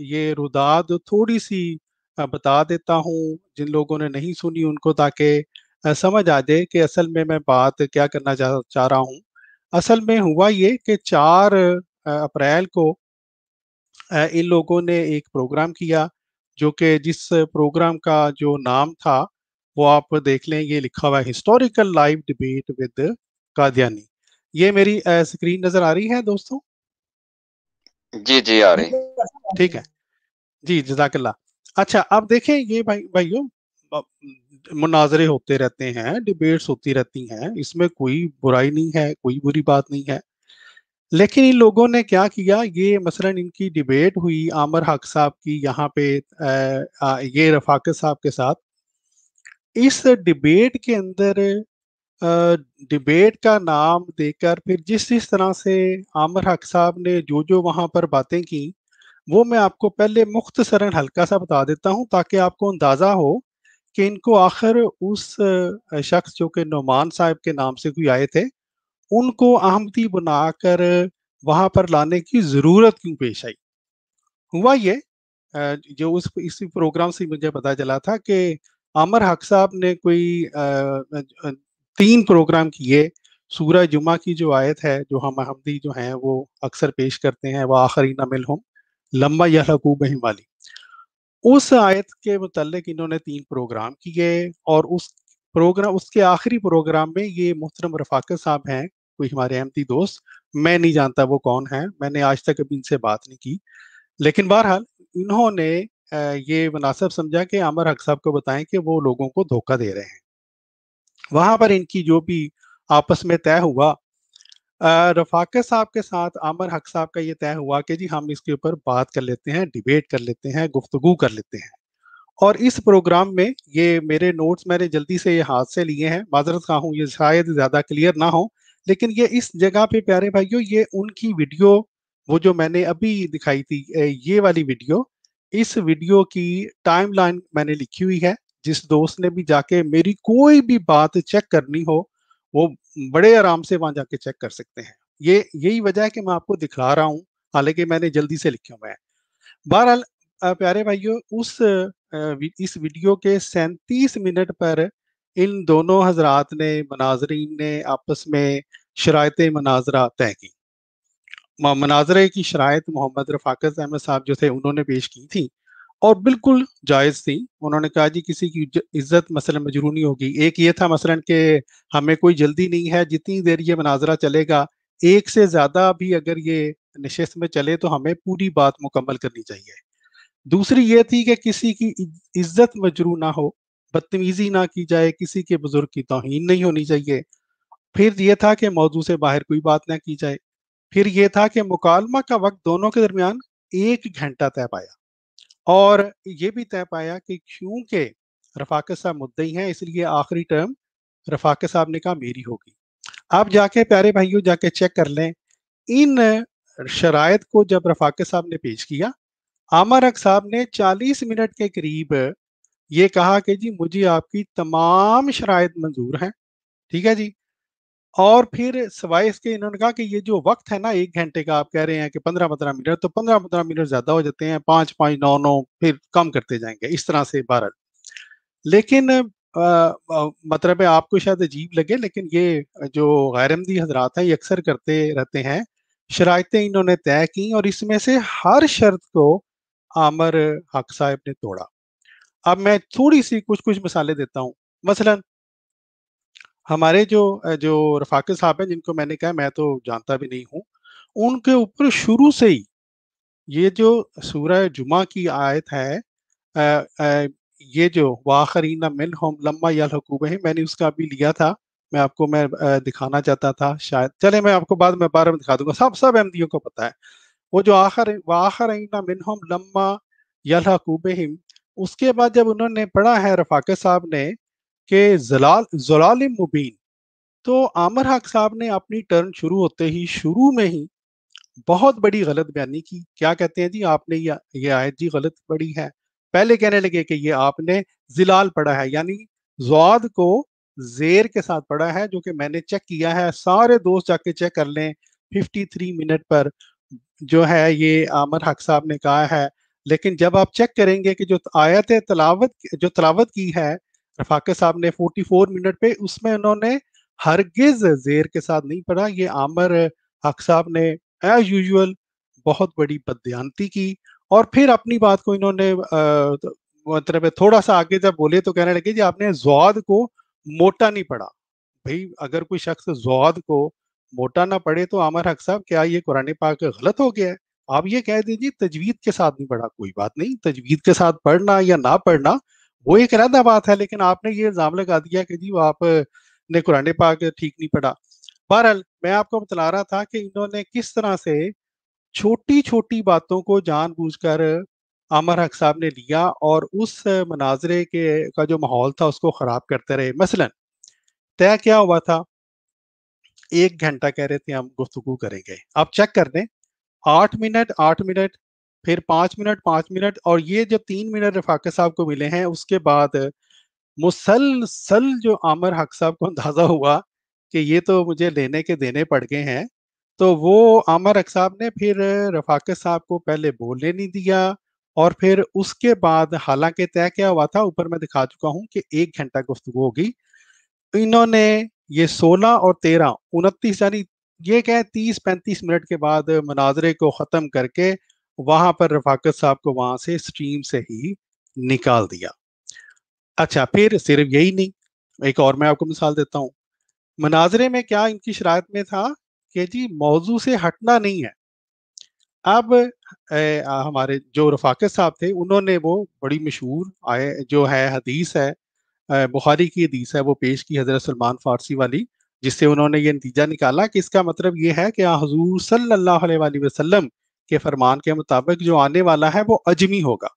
یہ روداد تھوڑی سی بتا دیتا ہوں جن لوگوں نے نہیں سنی ان کو، تاکہ سمجھ آ جائے کہ اصل میں بات کیا کرنا چاہ رہا ہوں۔ اصل میں ہوا یہ کہ 4 اپریل کو ان لوگوں نے ایک پروگرام کیا، جو کہ جس پروگرام کا جو نام تھا وہ آپ دیکھ لیں، یہ لکھا ہوا ہے historical live debate with Qadiani. یہ میری اسکرین نظر آ رہی ہے دوستوں؟ جی جی آ رہی۔ ٹھیک ہے جی، جزاک اللہ۔ اچھا اب دیکھیں یہ بھائیوں، مناظرے ہوتے رہتے ہیں، ڈبیٹس ہوتی رہتی ہیں، اس میں کوئی برائی نہیں ہے، کوئی بری بات نہیں ہے، لیکن ان لوگوں نے کیا کیا، یہ مثلا ان کی ڈبیٹ ہوئی عامر حق صاحب کی یہاں پہ یہ رفاقت صاحب کے ساتھ۔ اس ڈبیٹ کے اندر ڈبیٹ کا نام دے کر پھر جس طرح سے عامر حق صاحب نے جو وہاں پر باتیں کی، وہ میں آپ کو پہلے مختصراً ہلکا سا بتا دیتا ہوں تاکہ آپ کو اندازہ ہو کہ ان کو آخر اس شخص جو کہ نعمان صاحب کے نام سے کوئی آئے تھے، ان کو احمدی بنا کر وہاں پر لانے کی ضرورت کیوں پیش آئی۔ ہوا یہ جو اس پروگرام سے مجھے پتا چلا تھا کہ عامر حق صاحب نے کوئی 3 پروگرام کیے۔ سورہ جمعہ کی جو آیت ہے جو ہم احمدی جو ہیں وہ اکثر پیش کرتے ہیں، وآخرین منہم لما یلحقوا بہم والی، اس آیت کے متعلق انہوں نے 3 پروگرام کیے، اور اس کے آخری پروگرام میں یہ محترم رفاقت صاحب ہیں، کوئی ہمارے احمدی دوست، میں نہیں جانتا وہ کون ہیں، میں نے آج تک ابھی ان سے بات نہیں کی، لیکن بہرحال انہوں نے یہ مناسب سمجھا کہ عامر حق صاحب کو بتائیں کہ وہ لوگوں کو دھوکہ دے رہے ہیں۔ وہاں پر ان کی جو بھی آپس میں طے ہوا، رفاقت صاحب کے ساتھ عامر حق صاحب کا یہ طے ہوا کہ جی ہم اس کے اوپر بات کر لیتے ہیں، ڈیبیٹ کر لیتے ہیں، گفتگو کر لیتے ہیں۔ اور اس پروگرام میں یہ میرے نوٹس میں نے جلدی سے یہ ہاتھ سے لیے ہیں، معذرت خواہ ہوں، یہ شاید زیادہ کلیئر نہ ہو، لیکن یہ اس جگہ پہ پیارے بھائیوں، یہ ان کی ویڈیو، وہ جو میں نے ابھی دکھائی تھی یہ والی ویڈیو، اس ویڈیو کی ٹائم لائن میں نے لکھی ہوئی ہے۔ جس دوست نے بھی جا کے میری کوئی بھی بات چیک کرنی ہو، وہ بڑے آرام سے وہاں جا کے چیک کر سکتے ہیں۔ یہی وجہ ہے کہ میں آپ کو دکھا رہا ہوں، حالانکہ میں نے جلدی سے لکھا ہوا ہے۔ بہرحال پیارے بھائیوں، اس ویڈیو کے 37 منٹ پر ان دونوں حضرات نے، مناظرین نے، آپس میں شرائط مناظرہ طے کی۔ مناظرے کی شرائط محمد رفاقت احمد صاحب جو تھے انہوں نے پیش کی تھی، اور بالکل جائز تھی۔ انہوں نے کہا جی کسی کی عزت مثلا مجروح نہیں ہوگی۔ ایک یہ تھا مثلا کہ ہمیں کوئی جلدی نہیں ہے، جتنی دیر یہ مناظرہ چلے گا، ایک سے زیادہ بھی اگر یہ نشست میں چلے تو ہمیں پوری بات مکمل کرنی چاہیے۔ دوسری یہ تھی کہ کسی کی عزت مجروح نہ ہو، بدتمیزی نہ کی جائے، کسی کے بزرگ کی توہین نہیں ہونی چاہیے۔ پھر یہ تھا کہ موضوع سے باہر کوئی بات نہ کی جائے۔ پھر یہ تھا کہ مکالمہ کا وقت دونوں کے درمیان 1 گھنٹہ طے پایا، اور یہ بھی طے پایا کہ کیونکہ رفاقت صاحب مدعی ہیں، اس لیے آخری ٹرم رفاقت صاحب نے کہا میری ہوگی۔ آپ جا کے پیارے بھائیوں جا کے چیک کر لیں، ان شرائط کو جب رفاقت صاحب نے پیش کیا، عامر حق صاحب نے 40 منٹ کے قریب یہ کہا کہ جی مجھے آپ کی تمام شرائط منظور ہیں، ٹھیک ہے جی۔ اور پھر سوائے اس کے انہوں نے کہا کہ یہ جو وقت ہے نا 1 گھنٹے کا، آپ کہہ رہے ہیں کہ 15 منٹ، تو 15 منٹ زیادہ ہو جاتے ہیں، 5 9 9 پھر کم کرتے جائیں گے، اس طرح سے 12۔ لیکن مطلب ہے آپ کو شاید عجیب لگے، لیکن یہ جو غیر احمدی حضرات ہیں یہ اکثر کرتے رہتے ہیں۔ شرائطیں انہوں نے طے کی، اور اس میں سے ہر شرط کو عامر حق صاحب نے توڑا۔ اب میں تھوڑی سی کچھ مثالیں دیتا ہوں۔ مثلا ہمارے جو رفاقت صاحب ہیں، جن کو میں نے کہا میں تو جانتا بھی نہیں ہوں، ان کے اوپر شروع سے ہی یہ جو سورہ جمعہ کی آیت ہے، یہ جو وآخرین منہم لما یلحقوا بہم، میں نے اس کا بھی لیا تھا، میں آپ کو دکھانا چاہتا تھا، شاید چلے میں آپ کو بعد میں بارہ میں دکھا دوں گا، سب احمدیوں کو پتہ ہے۔ وہ جو وآخرین منہم لما یلحقوا بہم، اس کے بعد جب انہوں نے پڑھا ہے رفاقت صاحب نے کہ ضلال مبین، تو عامر حق صاحب نے اپنی ٹرن شروع ہوتے ہی شروع میں ہی بہت بڑی غلط بیانی کی۔ کیا کہتے ہیں جی آپ نے یہ آیت جی غلط پڑھی ہے۔ پہلے کہنے لگے کہ یہ آپ نے ذلال پڑھا ہے، یعنی زواد کو زیر کے ساتھ پڑھا ہے، جو کہ میں نے چیک کیا ہے، سارے دوست جا کے چیک کر لیں۔ 53 منٹ پر جو ہے یہ عامر حق صاحب نے کہا ہے لیکن جب آپ چیک کریں گے کہ جو آیت تلاوت کی ہے رفاقت صاحب نے 44 منٹ پہ، اس میں انہوں نے ہرگز زیر کے ساتھ نہیں پڑھا. یہ عامر حق صاحب نے ایز یوزول بہت بڑی بددیانتی کی، اور پھر اپنی بات کو انہوں نے مطلب تھوڑا سا آگے جب بولے تو کہنے لگے جی آپ نے زواد کو موٹا نہیں پڑھا. بھئی اگر کوئی شخص زواد کو موٹا نہ پڑھے تو عامر حق صاحب کیا یہ قرآن پاک غلط ہو گیا ہے؟ آپ یہ کہہ دیجیے تجوید کے ساتھ نہیں پڑھا، کوئی بات نہیں، تجوید کے ساتھ پڑھنا یا نہ پڑھنا وہ ایک علیحدہ بات ہے، لیکن آپ نے یہ الزام لگا دیا کہ جی وہ آپ نے قرآن پاک ٹھیک نہیں پڑھا. بہرحال میں آپ کو بتلا رہا تھا کہ انہوں نے کس طرح سے چھوٹی چھوٹی باتوں کو جان بوجھ کر عامر حق صاحب نے لیا اور اس مناظرے کا جو ماحول تھا اس کو خراب کرتے رہے. مثلا طے کیا ہوا تھا، 1 گھنٹہ کہہ رہے تھے ہم گفتگو کریں گے. آپ چیک کر دیں 8 منٹ پھر 5 منٹ 5 منٹ، اور یہ جو 3 منٹ رفاقت صاحب کو ملے ہیں اس کے بعد مسلسل جو عامر حق صاحب کو اندازہ ہوا کہ یہ تو مجھے لینے کے دینے پڑ گئے ہیں، تو وہ عامر حق صاحب نے پھر رفاقت صاحب کو پہلے بولنے نہیں دیا، اور پھر اس کے بعد حالانکہ طے کیا ہوا تھا اوپر میں دکھا چکا ہوں کہ 1 گھنٹہ گفتگو ہوگی، انہوں نے یہ 16 اور 13 29 یعنی یہ کہ 30-35 منٹ کے بعد مناظرے کو ختم کر کے وہاں پر رفاقت صاحب کو وہاں سے سٹریم سے ہی نکال دیا. اچھا پھر صرف یہی نہیں، ایک اور میں آپ کو مثال دیتا ہوں. مناظرے میں کیا ان کی شرائط میں تھا کہ جی موضوع سے ہٹنا نہیں ہے. اب ہمارے جو رفاقت صاحب تھے انہوں نے وہ بڑی مشہور جو ہے حدیث ہے، بخاری کی حدیث ہے، وہ پیش کی حضرت سلمان فارسی والی، جس سے انہوں نے یہ نتیجہ نکالا کہ اس کا مطلب یہ ہے کہ حضور صلی اللہ علیہ وآلہ وسلم کے فرمان کے مطابق جو آنے والا ہے وہ اجمی ہوگا.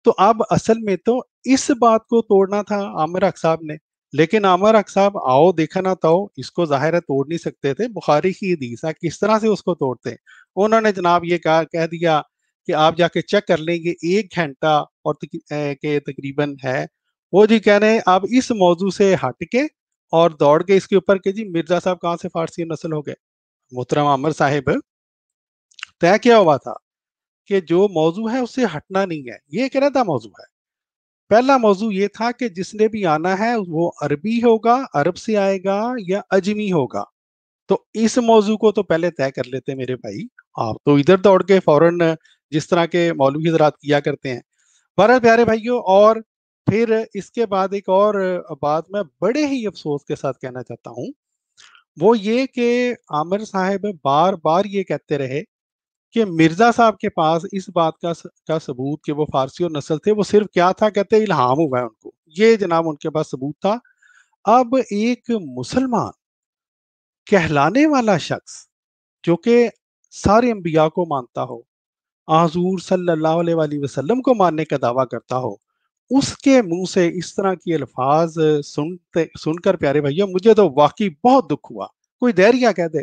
تو اب اصل میں تو اس بات کو توڑنا تھا عامر حق صاحب نے، لیکن عامر حق صاحب آؤ دیکھا نہ تو اس کو ظاہر ہے توڑ نہیں سکتے تھے. بخاری کی حدیث ہے، کس طرح سے اس کو توڑتے؟ انہوں نے جناب یہ کہہ دیا کہ آپ جا کے چیک کر لیں گے 1 گھنٹہ اور کے تقریباً ہے. وہ جی کہہ رہے ہیں اب اس موضوع سے ہٹ کے اور دوڑ کے اس کے اوپر کہ جی مرزا صاحب کہاں سے فارسی نسل ہو گئے. محترم عامر صاحب طے کیا ہوا تھا کہ جو موضوع ہے اس سے ہٹنا نہیں ہے، یہ ایک علیحدہ موضوع ہے. پہلا موضوع یہ تھا کہ جس نے بھی آنا ہے وہ عربی ہوگا، عرب سے آئے گا یا اجمی ہوگا. تو اس موضوع کو تو پہلے طے کر لیتے میرے بھائی، آپ تو ادھر دوڑ کے فوراً جس طرح کے مولوی حضرات کیا کرتے ہیں. بہرحال پیارے بھائیوں، اور پھر اس کے بعد ایک اور بات میں بڑے ہی افسوس کے ساتھ کہنا چاہتا ہوں، وہ یہ کہ عامر صاحب بار بار یہ کہتے رہے کہ مرزا صاحب کے پاس اس بات کا ثبوت کہ وہ فارسی اور نسل تھے، وہ صرف کیا تھا، کہتے الہام ہوا ہے ان کو. یہ جناب ان کے پاس ثبوت تھا. اب ایک مسلمان کہلانے والا شخص جو کہ سارے انبیاء کو مانتا ہو، حضور صلی اللہ علیہ وآلہ وسلم کو ماننے کا دعویٰ کرتا ہو، اس کے منہ سے اس طرح کے الفاظ سن کر پیارے بھائیوں مجھے تو واقعی بہت دکھ ہوا. کوئی دہریہ کہہ دے،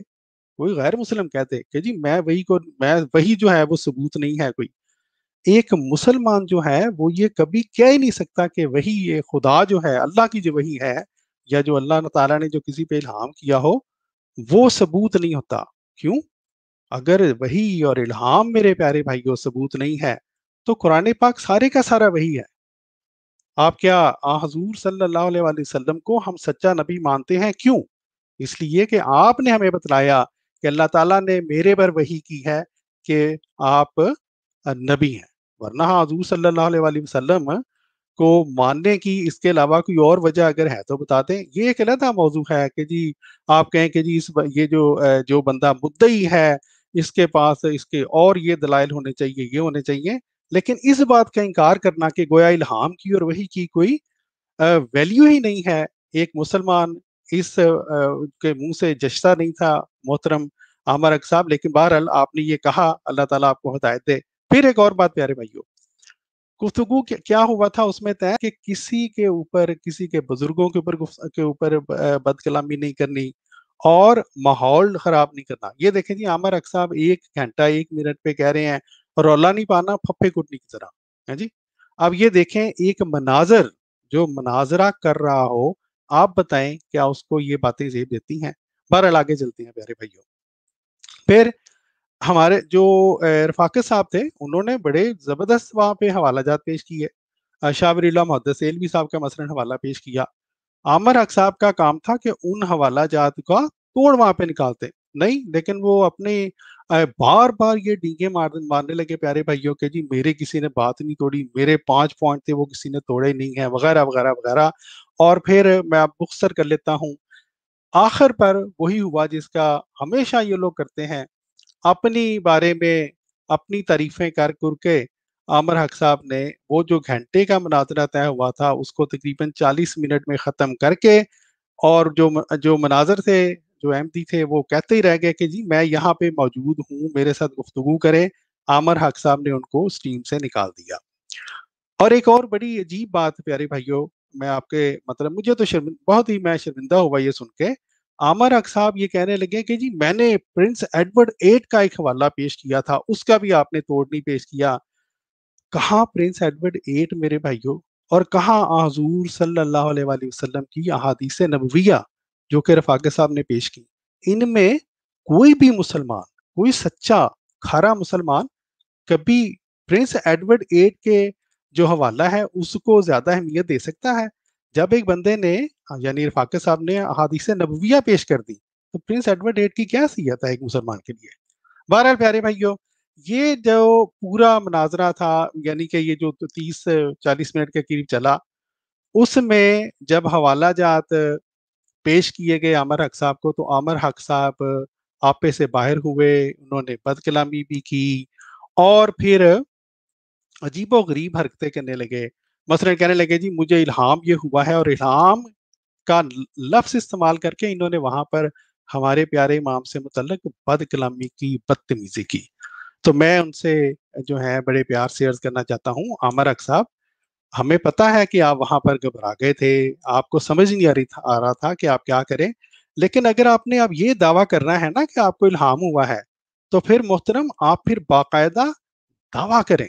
کوئی غیر مسلم کہتے کہ جی میں وہی جو ہے وہ ثبوت نہیں ہے کوئی. ایک مسلمان جو ہے وہ یہ کبھی کہہ ہی نہیں سکتا کہ وہی یہ خدا جو ہے، اللہ کی جو وہی ہے یا جو اللہ تعالیٰ نے جو کسی پہ الہام کیا ہو وہ ثبوت نہیں ہوتا. کیوں؟ اگر وہی اور الہام میرے پیارے بھائیوں ثبوت نہیں ہے تو قرآن پاک سارے کا سارا وہی ہے. آپ کیا حضور صلی اللہ علیہ وآلہ وسلم کو ہم سچا نبی مانتے ہیں؟ کیوں؟ اس لیے کہ آپ نے ہمیں بتلایا کہ اللہ تعالیٰ نے میرے پر وحی کی ہے کہ آپ نبی ہیں. ورنہ حضور صلی اللہ علیہ وآلہ وسلم کو ماننے کی اس کے علاوہ کوئی اور وجہ اگر ہے تو بتا دیں. یہ ایک علیحدہ موضوع ہے کہ جی آپ کہیں کہ جی یہ جو بندہ مدعی ہے اس کے پاس اس کے اور یہ دلائل ہونے چاہیے، یہ ہونے چاہیے، لیکن اس بات کا انکار کرنا کہ گویا الہام کی اور وحی کی کوئی ویلیو ہی نہیں ہے. ایک مسلمان اس کے منہ سے جشتا نہیں تھا محترم عامر حق صاحب. لیکن بہرحال آپ نے یہ کہا، اللہ تعالیٰ آپ کو ہدایت دے. پھر ایک اور بات پیارے بھائیوں، گفتگو کیا ہوا تھا اس میں طے کہ کسی کے اوپر، کسی کے بزرگوں کے اوپر بد کلامی نہیں کرنی اور ماحول خراب نہیں کرنا. یہ دیکھیں جی عامر حق صاحب 1 گھنٹہ 1 منٹ پہ کہہ رہے ہیں اور رولا نہیں پانا پھپھے کٹنی کی طرح ہے جی. اب یہ دیکھیں ایک مناظر جو مناظرہ کر رہا ہو، آپ بتائیں کیا اس کو یہ باتیں زیب دیتی ہیں؟ بہرحال آگے چلتی ہیں پیارے بھائیوں. پھر ہمارے جو رفاقت صاحب تھے انہوں نے بڑے زبردست وہاں پہ حوالہ جات پیش کیے. شاہ ولی اللہ محدث ایلوی صاحب کا مثلاً حوالہ پیش کیا. عامر حق صاحب کا کام تھا کہ ان حوالہ جات کا توڑ وہاں پہ نکالتے نہیں، لیکن وہ اپنے بار بار یہ ڈینگے مارنے لگے پیارے بھائیوں کے جی میرے کسی نے بات نہیں توڑی، میرے 5 پوائنٹ تھے وہ کسی نے توڑے نہیں ہیں، وغیرہ وغیرہ وغیرہ. اور پھر میں اب مختصر کر لیتا ہوں. آخر پر وہی ہوا جس کا ہمیشہ یہ لوگ کرتے ہیں، اپنی بارے میں اپنی تعریفیں کر کے عامر حق صاحب نے وہ جو گھنٹے کا مناظرہ طے ہوا تھا اس کو تقریباً 40 منٹ میں ختم کر کے، اور جو مناظر تھے، جو احمدی تھے، وہ کہتے ہی رہ گئے کہ جی میں یہاں پہ موجود ہوں، میرے ساتھ گفتگو کریں. عامر حق صاحب نے ان کو اس ٹیم سے نکال دیا. اور ایک اور بڑی عجیب بات پیارے بھائیوں، میں آپ کے مطلب مجھے تو بہت ہی میں شرمندہ ہوا یہ سن کے. عامر حق صاحب یہ کہنے لگے کہ جی میں نے پرنس ایڈورڈ 8 کا ایک حوالہ پیش کیا تھا، اس کا بھی آپ نے توڑ نہیں پیش کیا. کہاں پرنس ایڈورڈ 8 میرے بھائیوں، اور کہاں حضور صلی اللہ علیہ وآلہ وسلم کی احادیث نبویہ جو کہ رفاقت صاحب نے پیش کی. ان میں کوئی بھی مسلمان، کوئی سچا کھارا مسلمان کبھی پرنس ایڈورڈ 8 کے جو حوالہ ہے اس کو زیادہ اہمیت دے سکتا ہے؟ جب ایک بندے نے یعنی رفاقت صاحب نے احادیث نبویہ پیش کر دی تو پرنس ایڈورڈ 8 کی کیا حیثیت ہے ایک مسلمان کے لیے؟ بہرحال پیارے بھائیوں، یہ جو پورا مناظرہ تھا، یعنی کہ یہ جو 30-40 منٹ کے قریب چلا، اس میں جب حوالہ جات پیش کیے گئے عامر حق صاحب کو تو عامر حق صاحب آپے سے باہر ہوئے، انہوں نے بد کلامی بھی کی اور پھر عجیب و غریب حرکتیں کرنے لگے. مثلا کہنے لگے جی مجھے الہام یہ ہوا ہے، اور الہام کا لفظ استعمال کر کے انہوں نے وہاں پر ہمارے پیارے امام سے متعلق بد کلامی کی، بدتمیزی کی. تو میں ان سے جو ہے بڑے پیار سے عرض کرنا چاہتا ہوں، عامر حق صاحب ہمیں پتا ہے کہ آپ وہاں پر گھبرا گئے تھے، آپ کو سمجھ نہیں آ رہا تھا کہ آپ کیا کریں، لیکن اگر آپ نے اب یہ دعویٰ کرنا ہے نا کہ آپ کو الہام ہوا ہے، تو پھر محترم آپ پھر باقاعدہ دعویٰ کریں،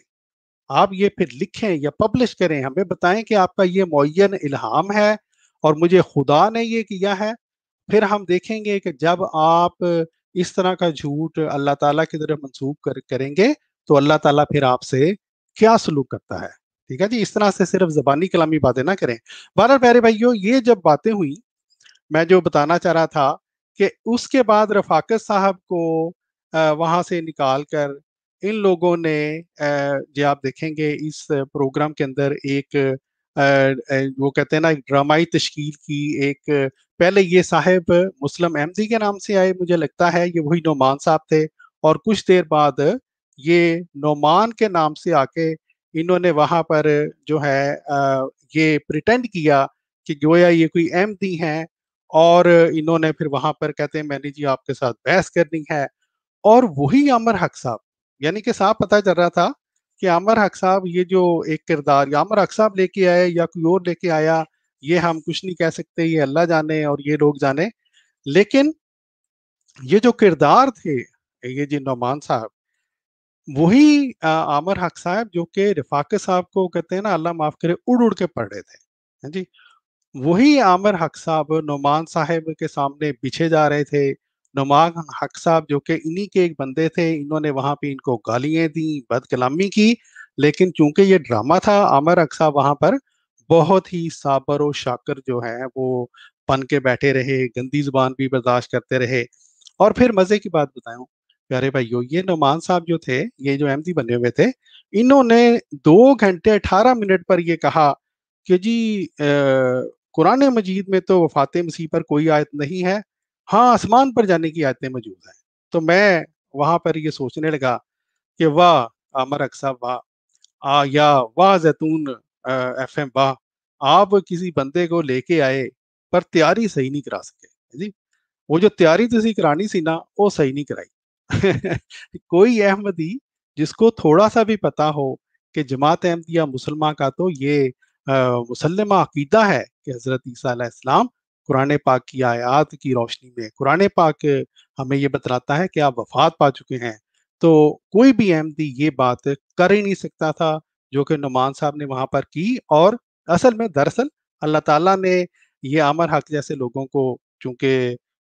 آپ یہ پھر لکھیں یا پبلش کریں، ہمیں بتائیں کہ آپ کا یہ معین الہام ہے اور مجھے خدا نے یہ کیا ہے. پھر ہم دیکھیں گے کہ جب آپ اس طرح کا جھوٹ اللہ تعالیٰ کی طرف منسوب کریں گے تو اللہ تعالیٰ پھر آپ سے کیا سلوک کرتا ہے. ٹھیک ہے جی، اس طرح سے صرف زبانی کلامی باتیں نہ کریں. بہرحال پیارے بھائیوں، یہ جب باتیں ہوئیں، میں جو بتانا چاہ رہا تھا کہ اس کے بعد رفاقت صاحب کو وہاں سے نکال کر ان لوگوں نے جو آپ دیکھیں گے اس پروگرام کے اندر ایک وہ کہتے ہیں نا ایک ڈرامائی تشکیل کی. ایک پہلے یہ صاحب مسلم احمدی کے نام سے آئے، مجھے لگتا ہے یہ وہی نعمان صاحب تھے، اور کچھ دیر بعد یہ نعمان کے نام سے آ کے انہوں نے وہاں پر جو ہے یہ پریٹینڈ کیا کہ گویا یہ کوئی احمدی ہیں، اور انہوں نے پھر وہاں پر کہتے ہیں میں نے جی آپ کے ساتھ بحث کرنی ہے. اور وہی عامر حق صاحب، یعنی کہ صاحب پتہ چل رہا تھا کہ عامر حق صاحب یہ جو ایک کردار یا عامر حق صاحب لے کے آئے یا کوئی اور لے کے آیا، یہ ہم کچھ نہیں کہہ سکتے، یہ اللہ جانے اور یہ لوگ جانے. لیکن یہ جو کردار تھے، یہ جی نعمان صاحب، وہی عامر حق صاحب جو کہ رفاقت صاحب کو کہتے ہیں نا اللہ معاف کرے اڑ اڑ کے پڑھ رہے تھے. ہاں جی، وہی عامر حق صاحب نعمان صاحب کے سامنے پیچھے جا رہے تھے. نعمان حق صاحب جو کہ انہی کے ایک بندے تھے، انہوں نے وہاں پہ ان کو گالیاں دیں، بد کلامی کی، لیکن چونکہ یہ ڈرامہ تھا، عامر حق صاحب وہاں پر بہت ہی صابر و شاکر جو ہیں وہ بن کے بیٹھے رہے، گندی زبان بھی برداشت کرتے رہے. اور پھر مزے کی بات بتاؤں پیارے بھائیو، یہ نعمان صاحب جو تھے، یہ جو احمدی بنے ہوئے تھے، انہوں نے 2 گھنٹے 18 منٹ پر یہ کہا کہ جی قرآن مجید میں تو وفات مسیح پر کوئی آیت نہیں ہے، ہاں آسمان پر جانے کی آیتیں موجود ہیں. تو میں وہاں پر یہ سوچنے لگا کہ واہ عامر حق صاحب واہ، یا واہ زیتون ایف ایم واہ، آپ کسی بندے کو لے کے آئے پر تیاری صحیح نہیں کرا سکے جی. وہ جو تیاری تسی کرانی سی نا وہ صحیح نہیں کرائی. کوئی احمدی جس کو تھوڑا سا بھی پتا ہو کہ جماعت احمدیہ مسلمہ کا تو یہ مسلمہ عقیدہ ہے کہ حضرت عیسیٰ علیہ السلام قرآن پاک کی آیات کی روشنی میں، قرآن پاک ہمیں یہ بتلاتا ہے کہ آپ وفات پا چکے ہیں، تو کوئی بھی احمدی یہ بات کر ہی نہیں سکتا تھا جو کہ نعمان صاحب نے وہاں پر کی. اور اصل میں دراصل اللہ تعالیٰ نے یہ عامر حق جیسے لوگوں کو چونکہ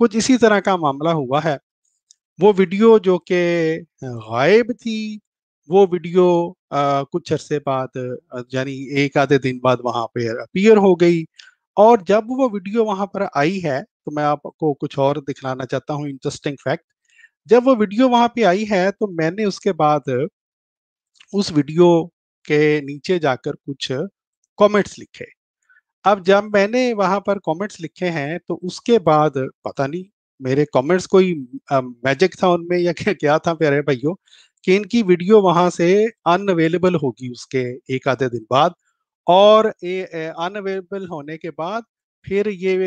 کچھ اسی طرح کا معاملہ ہوا ہے. وہ ویڈیو جو کہ غائب تھی، وہ ویڈیو کچھ عرصے بعد یعنی ایک آدھے دن بعد وہاں پہ اپیئر ہو گئی. اور جب وہ ویڈیو وہاں پر آئی ہے تو میں آپ کو کچھ اور دکھلانا چاہتا ہوں انٹرسٹنگ فیکٹ. جب وہ ویڈیو وہاں پہ آئی ہے تو میں نے اس کے بعد اس ویڈیو کے نیچے جا کر کچھ کامنٹس لکھے. اب جب میں نے وہاں پر کامنٹس لکھے ہیں تو اس کے بعد پتہ نہیں میرے کامنٹس کوئی میجک تھا ان میں یا کیا تھا پیارے بھائیوں کہ ان کی ویڈیو وہاں سے ان اویلیبل ہوگی اس کے ایک آدھے دن بعد. اور ان اویلیبل ہونے کے بعد پھر یہ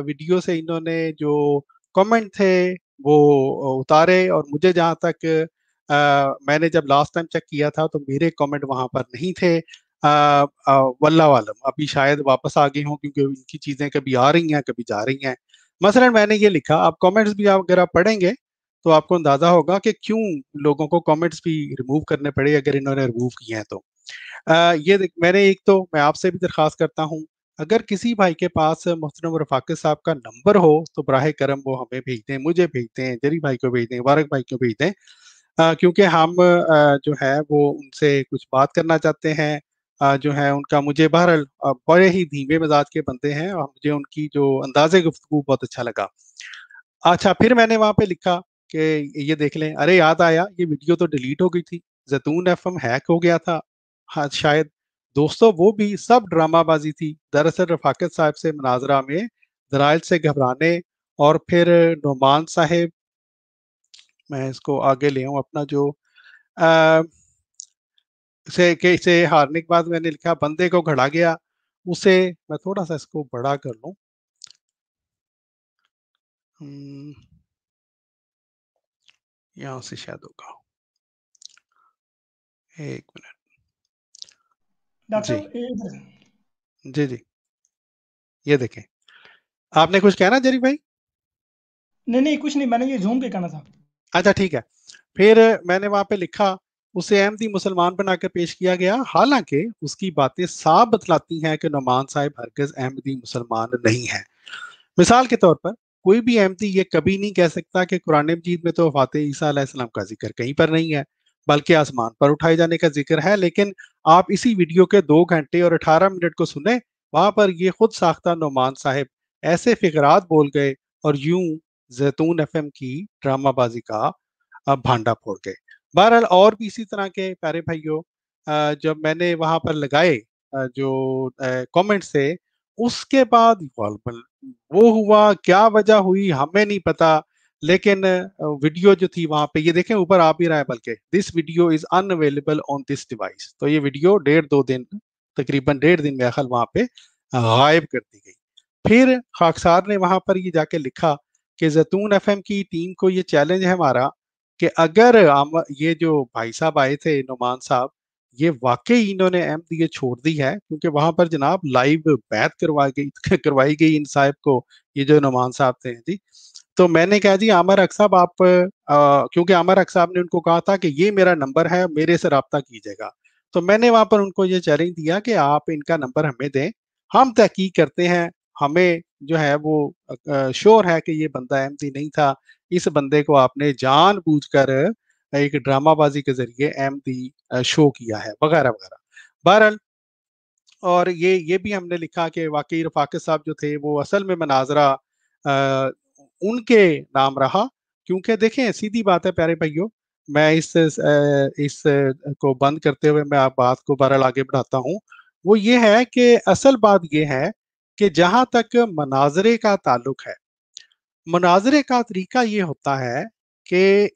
ویڈیو سے انہوں نے جو کامنٹ تھے وہ اتارے. اور مجھے جہاں تک میں نے جب لاسٹ ٹائم چیک کیا تھا تو میرے کامنٹ وہاں پر نہیں تھے. واللہ عالم ابھی شاید واپس آ گئی ہوں کیونکہ ان کی چیزیں کبھی آ رہی ہیں کبھی جا رہی ہیں. مثلا میں نے یہ لکھا، آپ کامنٹس بھی اگر آپ پڑھیں گے تو آپ کو اندازہ ہوگا کہ کیوں لوگوں کو کامنٹس بھی ریموو کرنے پڑے اگر انہوں نے ریموو کیے ہیں تو. یہ میں نے ایک تو میں آپ سے بھی درخواست کرتا ہوں، اگر کسی بھائی کے پاس محترم رفاقت صاحب کا نمبر ہو تو براہ کرم وہ ہمیں بھیج دیں، مجھے بھیج دیں، جری بھائی کو بھیج دیں، مبارک بھائی کو بھیج دیں، کیونکہ ہم جو ہے وہ ان سے کچھ بات کرنا چاہتے ہیں. جو ہے ان کا مجھے بہرحال بڑے ہی دھیمے مزاج کے بندے ہیں اور مجھے ان کی جو انداز گفتگو بہت اچھا لگا. اچھا پھر میں نے وہاں پہ لکھا کہ یہ دیکھ لیں، ارے یاد آیا یہ ویڈیو تو ڈیلیٹ ہو گئی تھی، زیتون ایف ایم ہیک ہو گیا تھا. ہاں شاید دوستو وہ بھی سب ڈرامہ بازی تھی. دراصل رفاقت صاحب سے مناظرہ میں دلائل سے گھبرانے اور پھر نعمان صاحب، میں اس کو آگے لے آؤں اپنا جو اسے ہارنے کے بعد میں نے لکھا بندے کو گھڑا گیا اسے. میں تھوڑا سا اس کو بڑا کر لوں، یہاں سے شاید ہوگا، ایک منٹ. ڈاکٹر جی صاحب جی جی یہ دیکھیں، آپ نے کچھ کہنا جری بھائی؟ نہیں کچھ نہیں، میں نے یہ زوم پہ کہنا تھا. اچھا ٹھیک ہے. پھر میں نے وہاں پہ لکھا اسے احمدی مسلمان بنا کر پیش کیا گیا، حالانکہ اس کی باتیں صاف بتلاتی ہیں کہ نعمان صاحب ہرگز احمدی مسلمان نہیں ہیں. مثال کے طور پر کوئی بھی احمدی یہ کبھی نہیں کہہ سکتا کہ قرآن مجید میں تو وفات عیسیٰ علیہ السلام کا ذکر کہیں پر نہیں ہے، بلکہ آسمان پر اٹھائے جانے کا ذکر ہے. لیکن آپ اسی ویڈیو کے 2 گھنٹے اور 18 منٹ کو سنیں، وہاں پر یہ خود ساختہ نعمان صاحب ایسے فقرات بول گئے اور یوں زیتون ایف ایم کی ڈرامہ بازی کا بھانڈا پھوڑ گئے. بہرحال اور بھی اسی طرح کے پیارے بھائیوں جب میں نے وہاں پر لگائے جو کامنٹس تھے، اس کے بعد وہ ہوا کیا وجہ ہوئی ہمیں نہیں پتا، لیکن ویڈیو جو تھی وہاں پہ یہ دیکھیں اوپر آ بھی رہا ہے، بلکہ this video is in available on this device. تو یہ ویڈیو 1.5-2 دن تقریباً 1.5 دن میں وہاں پہ غائب کر دی گئی. پھر خاکسار نے وہاں پر یہ جا کے لکھا کہ زیتون ایف ایم کی ٹیم کو یہ چیلنج ہے ہمارا کہ اگر یہ جو بھائی صاحب آئے تھے نعمان صاحب، یہ واقعی انہوں نے احمدیت چھوڑ دی ہے، کیونکہ وہاں پر جناب لائیو بیعت کروائی گئی ان صاحب کو، یہ جو نعمان صاحب تھے جی. تو میں نے کہا جی عامر حق صاحب آپ کیونکہ عامر حق صاحب نے ان کو کہا تھا کہ یہ میرا نمبر ہے، میرے سے رابطہ کیجیے گا. تو میں نے وہاں پر ان کو یہ چیلنج دیا کہ آپ ان کا نمبر ہمیں دیں، ہم تحقیق کرتے ہیں، ہمیں جو ہے وہ شور ہے کہ یہ بندہ احمدی نہیں تھا، اس بندے کو آپ نے جان بوجھ کر ایک ڈرامہ بازی کے ذریعے احمدی شو کیا ہے وغیرہ وغیرہ. بہرحال اور یہ بھی ہم نے لکھا کہ واقعی رفاقت صاحب جو تھے وہ اصل میں مناظرہ ان کے نام رہا. کیونکہ دیکھیں سیدھی بات ہے پیارے بھائیوں، میں اس کو بند کرتے ہوئے میں آپ بات کو بہرحال آگے بڑھاتا ہوں. وہ یہ ہے کہ اصل بات یہ ہے کہ جہاں تک مناظرے کا تعلق ہے، مناظرے کا طریقہ یہ ہوتا ہے کہ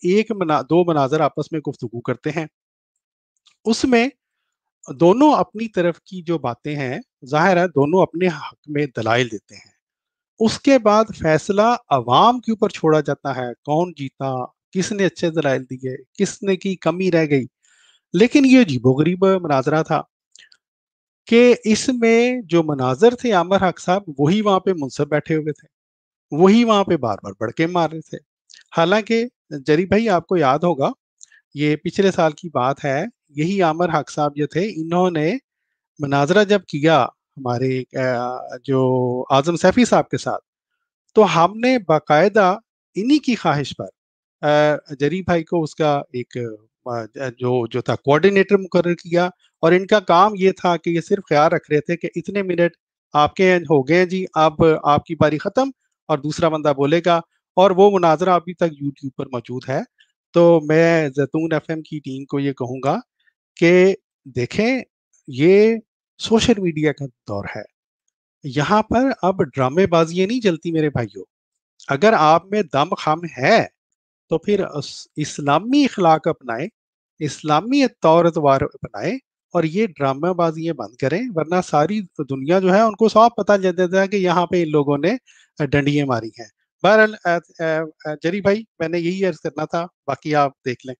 دو مناظر آپس میں گفتگو کرتے ہیں، اس میں دونوں اپنی طرف کی جو باتیں ہیں ظاہر ہے دونوں اپنے حق میں دلائل دیتے ہیں. اس کے بعد فیصلہ عوام کے اوپر چھوڑا جاتا ہے، کون جیتا، کس نے اچھے دلائل دیے، کس نے کی کمی رہ گئی. لیکن یہ عجیب و غریب مناظرہ تھا کہ اس میں جو مناظر تھے عامر حق صاحب وہی وہاں پہ منصب بیٹھے ہوئے تھے، وہی وہاں پہ بار بار بڑکے مار رہے تھے. حالانکہ جری بھائی آپ کو یاد ہوگا یہ پچھلے سال کی بات ہے، یہی عامر حق صاحب جو تھے انہوں نے مناظرہ جب کیا ہمارے جو اعظم سیفی صاحب کے ساتھ، تو ہم نے باقاعدہ انہی کی خواہش پر جری بھائی کو اس کا ایک جو تھا کوآرڈینیٹر مقرر کیا، اور ان کا کام یہ تھا کہ یہ صرف خیال رکھ رہے تھے کہ اتنے منٹ آپ کے ہو گئے جی، اب آپ کی باری ختم اور دوسرا بندہ بولے گا، اور وہ مناظرہ ابھی تک یوٹیوب پر موجود ہے۔ تو میں زیتون ایف ایم کی ٹیم کو یہ کہوں گا کہ دیکھیں، یہ سوشل میڈیا کا دور ہے، یہاں پر اب ڈرامے بازیاں نہیں چلتی میرے بھائیوں۔ اگر آپ میں دم خم ہے تو پھر اسلامی اخلاق اپنائیں، اسلامی طور اتوار اپنائیں، اور یہ ڈرامہ بازیاں بند کریں، ورنہ ساری دنیا جو ہے ان کو صاف پتہ چل جاتا ہے کہ یہاں پہ ان لوگوں نے ڈنڈیاں ماری ہیں۔ بہرحال جری بھائی، میں نے یہی عرض کرنا تھا، باقی آپ دیکھ لیں۔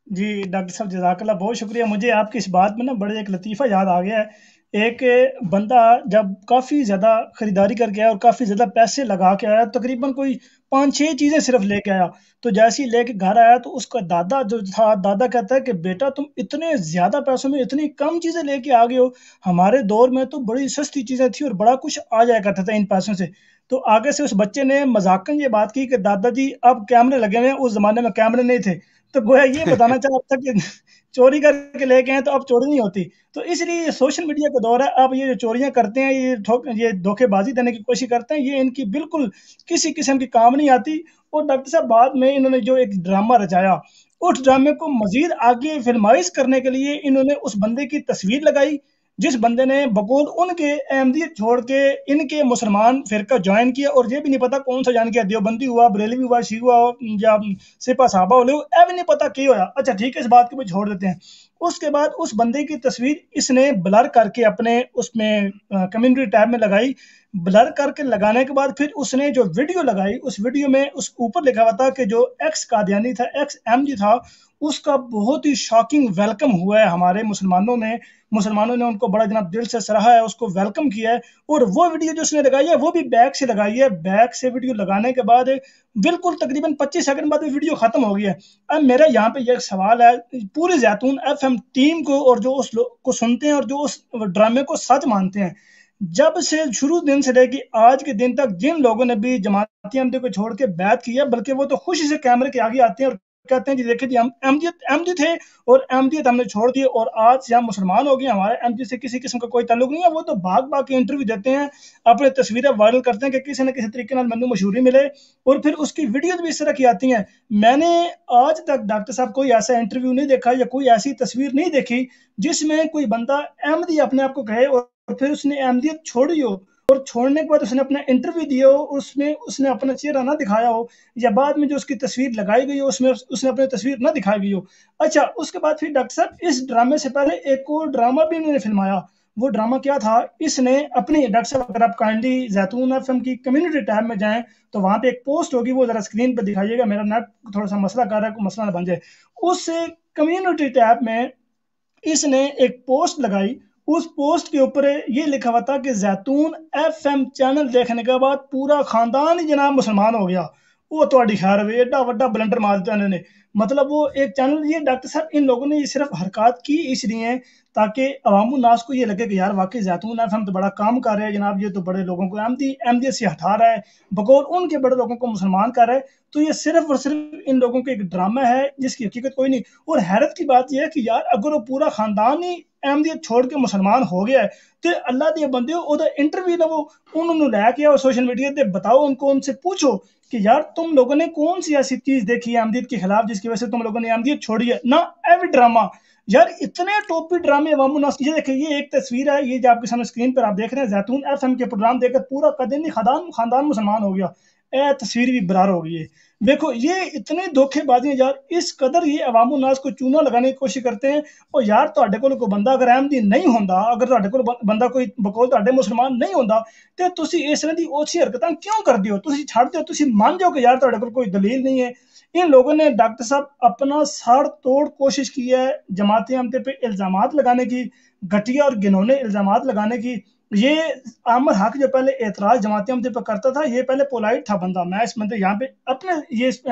جی ڈاکٹر صاحب جزاک اللہ، بہت شکریہ۔ مجھے آپ کی اس بات میں نا بڑے ایک لطیفہ یاد آ گیا ہے۔ ایک بندہ جب کافی زیادہ خریداری کر کے آیا اور کافی زیادہ پیسے لگا کے آیا، تقریباً کوئی 5-6 چیزیں صرف لے کے آیا، تو جیسے ہی لے کے گھر آیا تو اس کا دادا جو تھا، دادا کہتا ہے کہ بیٹا تم اتنے زیادہ پیسوں میں اتنی کم چیزیں لے کے آ گئے ہو، ہمارے دور میں تو بڑی سستی چیزیں تھیں اور بڑا کچھ آ جایا کرتا تھا ان پیسوں سے۔ تو آگے سے اس بچے نے مذاقاً یہ بات کی کہ دادا جی اب کیمرے لگے ہوئے ہیں، اس زمانے میں کیمرے نہیں تھے، تو گویا یہ بتانا چاہ رہا تھا کہ چوری کر کے لے کے ہیں تو اب چوری نہیں ہوتی۔ تو اس لیے یہ سوشل میڈیا کا دور ہے، اب یہ جو چوریاں کرتے ہیں، یہ دھوکے بازی دینے کی کوشش کرتے ہیں، یہ ان کی بالکل کسی قسم کی کام نہیں آتی۔ اور ڈاکٹر صاحب بعد میں انہوں نے جو ایک ڈرامہ رچایا، اس ڈرامے کو مزید آگے فلمائش کرنے کے لیے انہوں نے اس بندے کی تصویر لگائی جس بندے نے بقول ان کے احمدیت چھوڑ کے ان کے مسلمان فرقہ جوائن کیا، اور یہ بھی نہیں پتا کون سا جوائن کیا، دیوبندی ہوا، بریلوی ہوا، شیعہ ہوا، یا سپا صحابہ ہو، اے بھی نہیں پتا کی ہویا۔ اچھا ٹھیک ہے، اس بات کو بھی چھوڑ دیتے ہیں۔ اس کے بعد اس بندے کی تصویر اس نے بلر کر کے اپنے اس میں کمیونٹی ٹیب میں لگائی، بلر کر کے لگانے کے بعد پھر اس نے جو ویڈیو لگائی، اس ویڈیو میں اس اوپر لکھا ہوا تھا کہ جو ایکس قادیانی تھا، ایکس ایم جی تھا، اس کا بہت ہی شاکنگ ویلکم ہوا ہے ہمارے مسلمانوں میں، مسلمانوں نے ان کو بڑا جناب دل سے سراہا ہے، اس کو ویلکم کیا ہے۔ اور وہ ویڈیو جو اس نے لگائی ہے وہ بھی بیک سے لگائی ہے، بیک سے ویڈیو لگانے کے بعد بالکل تقریباً 25 سیکنڈ بعد ویڈیو ختم ہو گئی ہے۔ اب میرا یہاں پہ یہ سوال ہے پوری زیتون ایف ایم ٹیم کو اور جو اس کو سنتے ہیں اور جو اس ڈرامے کو سچ مانتے ہیں، جب سے شروع دن سے لے کے آج کے دن تک جن لوگوں نے بھی جماعتی احمدی کو چھوڑ کے بیعت کی ہے، بلکہ وہ تو خوشی سے کیمرے کے آگے آتے ہیں اور کہتے ہیں جی دیکھیں جی ہم احمدی تھے اور احمدیت ہم نے چھوڑ دی اور آج سے ہم مسلمان ہو گئے، ہمارے احمدی سے کسی قسم کا کوئی تعلق نہیں ہے۔ وہ تو بھاگ بھاگ کے انٹرویو دیتے ہیں، اپنے تصویریں وائرل کرتے ہیں کہ کسی نہ کسی طریقے سے منو مشہوری ملے، اور پھر اس کی ویڈیوز بھی اس طرح کی آتی ہیں۔ میں نے آج تک ڈاکٹر صاحب کوئی ایسا انٹرویو نہیں دیکھا یا کوئی ایسی تصویر نہیں دیکھی جس میں کوئی بندہ احمدی اپنے آپ کو کہے اور پھر اس نے احمدیت چھوڑی ہو اور چھوڑنے کے بعد اس نے اپنا انٹرویو دیا ہو، اس میں اس نے اپنا چہرہ نہ دکھایا ہو، یا بعد میں جو اس کی تصویر لگائی گئی ہو اس میں اس نے اپنی تصویر نہ دکھائی گئی ہو۔ اچھا اس کے بعد پھر ڈاکٹر صاحب اس ڈرامے سے پہلے ایک اور ڈرامہ بھی انہوں نے فلمایا۔ وہ ڈرامہ کیا تھا؟ اس نے اپنی ڈاکٹر صاحب اگر آپ کائنڈلی زیتون ایف ایم کی کمیونٹی ٹیب میں جائیں تو وہاں پہ ایک پوسٹ ہوگی، وہ ذرا اسکرین پہ دکھائیے گا، میرا نیٹ تھوڑا سا مسئلہ کر رہا ہے، کوئی مسئلہ نہ بن جائے۔ اس کمیونٹی ٹیب میں اس نے ایک پوسٹ لگائی، اس پوسٹ کے اوپر یہ لکھا ہوا تھا کہ زیتون ایف ایم چینل دیکھنے کے بعد پورا خاندان ہی جناب مسلمان ہو گیا۔ وہ تو خیر ہوئی، ایڈا وڈا بلنڈر مار دیا انہوں نے۔ مطلب وہ ایک چینل، یہ ڈاکٹر صاحب ان لوگوں نے یہ صرف حرکات کی اس لیے تاکہ عوام الناس کو یہ لگے کہ یار واقعی زیتون ایف ایم تو بڑا کام کر رہے ہیں جناب، یہ تو بڑے لوگوں کو احمدیت سے ہٹا رہا ہے، بقول ان کے بڑے لوگوں کو مسلمان کر رہا ہے۔ تو یہ صرف اور صرف ان لوگوں کا ایک ڈرامہ ہے جس کی حقیقت کوئی نہیں۔ اور حیرت کی بات یہ ہے کہ یار اگر وہ پورا خاندان ہی احمدیت چھوڑ کے مسلمان ہو گیا ہے تو اللہ دے بندے انٹرویو لو، انہوں نے لے کے آؤ سوشل میڈیا تے، بتاؤ ان کو، ان سے پوچھو کہ یار تم لوگوں نے کون سی ایسی چیز دیکھی ہے احمدیت کے خلاف جس کی وجہ سے تم لوگوں نے احمدیت چھوڑی ہے؟ نہ ایوی ڈرامہ، یار اتنے ٹوپی ڈرامے عوام الناس کی۔ یہ دیکھیں، یہ ایک تصویر ہے، یہ جو آپ کے سامنے اسکرین پر آپ دیکھ رہے ہیں، زیتون ایف ایم کے پروگرام دیکھ کر پورا قدیم خاندان مسلمان ہو گیا، اے تصویر بھی برار ہو گئی ہے۔ دیکھو یہ اتنے دھوکے بازی یار، اس قدر یہ عوام الناس کو چونا لگانے کی کوشش کرتے ہیں۔ اور یار تہاڈے کول کوئی بندہ اگر احمدی نہیں ہوندا، اگر تہاڈے کول بندہ کوئی بقول تہاڈے مسلمان نہیں ہوندا تے تسی اس طرح دی اوچھی حرکتاں کیوں کردے ہو؟ تسی چھڈ دیو، تسی مان جاؤ کہ یار تہاڈے کول کوئی دلیل نہیں ہے۔ ان لوگوں نے ڈاکٹر صاحب اپنا ساڑ توڑ کوشش کی ہے جماعت احمدیہ پہ الزامات لگانے کی، گھٹیا اور گنونے الزامات لگانے کی۔ یہ عامر حق جو پہلے اعتراض جماعت احمدیہ پہ کرتا تھا، یہ پہلے پولائٹ تھا بندہ، میں اس بندے یہاں پہ اپنے اس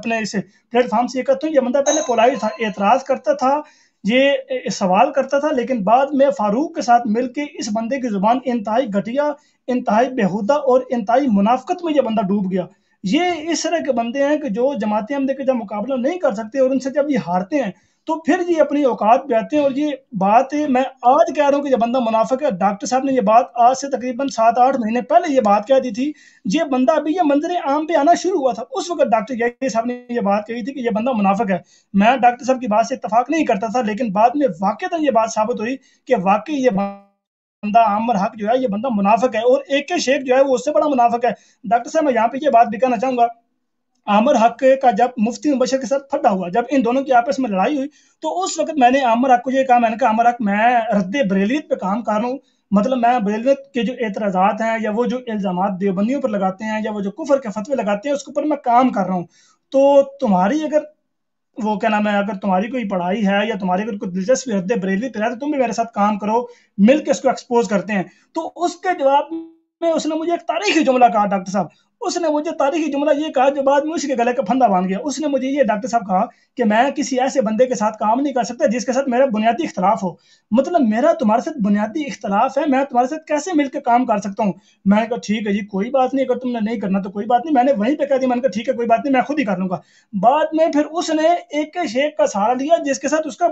پلیٹ فارم سے یہ کہتا ہوں، یہ بندہ پہلے پولائٹ تھا، اعتراض کرتا تھا یہ سوال کرتا تھا، لیکن بعد میں فاروق کے ساتھ مل کے اس بندے کی زبان انتہائی گھٹیا، انتہائی بےہودہ اور انتہائی منافقت میں یہ بندہ ڈوب گیا۔ یہ اس طرح کے بندے ہیں کہ جو جماعت احمدیہ کا جب مقابلہ نہیں کر سکتے اور ان سے جب یہ ہارتے ہیں تو پھر یہ اپنی اوقات پہ آتے ہیں۔ اور یہ بات میں آج کہہ رہا ہوں کہ یہ بندہ منافق ہے۔ ڈاکٹر صاحب نے یہ بات آج سے تقریباً 7-8 مہینے پہلے یہ بات کہہ دی تھی۔ یہ بندہ ابھی یہ منظر عام پہ آنا شروع ہوا تھا، اس وقت ڈاکٹر یحییٰ صاحب نے یہ بات کہی تھی کہ یہ بندہ منافق ہے۔ میں ڈاکٹر صاحب کی بات سے اتفاق نہیں کرتا تھا، لیکن بعد میں واقعتاً یہ بات ثابت ہوئی کہ واقعی یہ بندہ عامر حق جو ہے یہ بندہ منافق ہے، اور اے کے شیخ جو ہے وہ اس سے بڑا منافق ہے۔ ڈاکٹر صاحب میں یہاں پہ یہ بات بھی کہنا چاہوں گا، عامر حق کا جب مفتی مبشر کے ساتھ پھڈا ہوا، جب ان دونوں کی آپس میں لڑائی ہوئی، تو اس وقت میں نے عامر حق کو یہ کہا، میں نے کہا عامر حق میں رد بریلویت پہ کام کر رہا ہوں، مطلب میں بریلویت کے جو اعتراضات ہیں یا وہ جو الزامات دیوبندیوں پر لگاتے ہیں یا وہ جو کفر کے فتوے لگاتے ہیں اس کے اوپر میں کام کر رہا ہوں، تو تمہاری اگر وہ کیا نام ہے، اگر تمہاری کوئی پڑھائی ہے یا تمہاری اگر کوئی دلچسپی رد بریلوی پہ ہے تو تم بھی میرے ساتھ کام کرو، مل کے اس کو ایکسپوز کرتے ہیں۔ تو اس کے جواب میں اس نے مجھے ایک تاریخی جملہ کہا ڈاکٹر صاحب، اس نے مجھے تاریخی جملہ یہ کہا جو بعد میں اسی کے گلے کا پھندا باندھ گیا۔ اس نے مجھے یہ ڈاکٹر صاحب کہا کہ میں کسی ایسے بندے کے ساتھ کام نہیں کر سکتا جس کے ساتھ میرا بنیادی اختلاف ہو، مطلب میرا تمہارے ساتھ بنیادی اختلاف ہے، میں تمہارے ساتھ کیسے مل کے کام کر سکتا ہوں؟ میں نے کہا ٹھیک ہے جی کوئی بات نہیں، اگر تم نے نہیں کرنا تو کوئی بات نہیں، میں نے وہیں پہ کہہ دیا، میں نے کہا ٹھیک ہے کوئی بات نہیں میں خود ہی کر لوں گا۔ بعد میں پھر اس نے ایک شیخ کا سہارا لیا جس کے ساتھ اس کا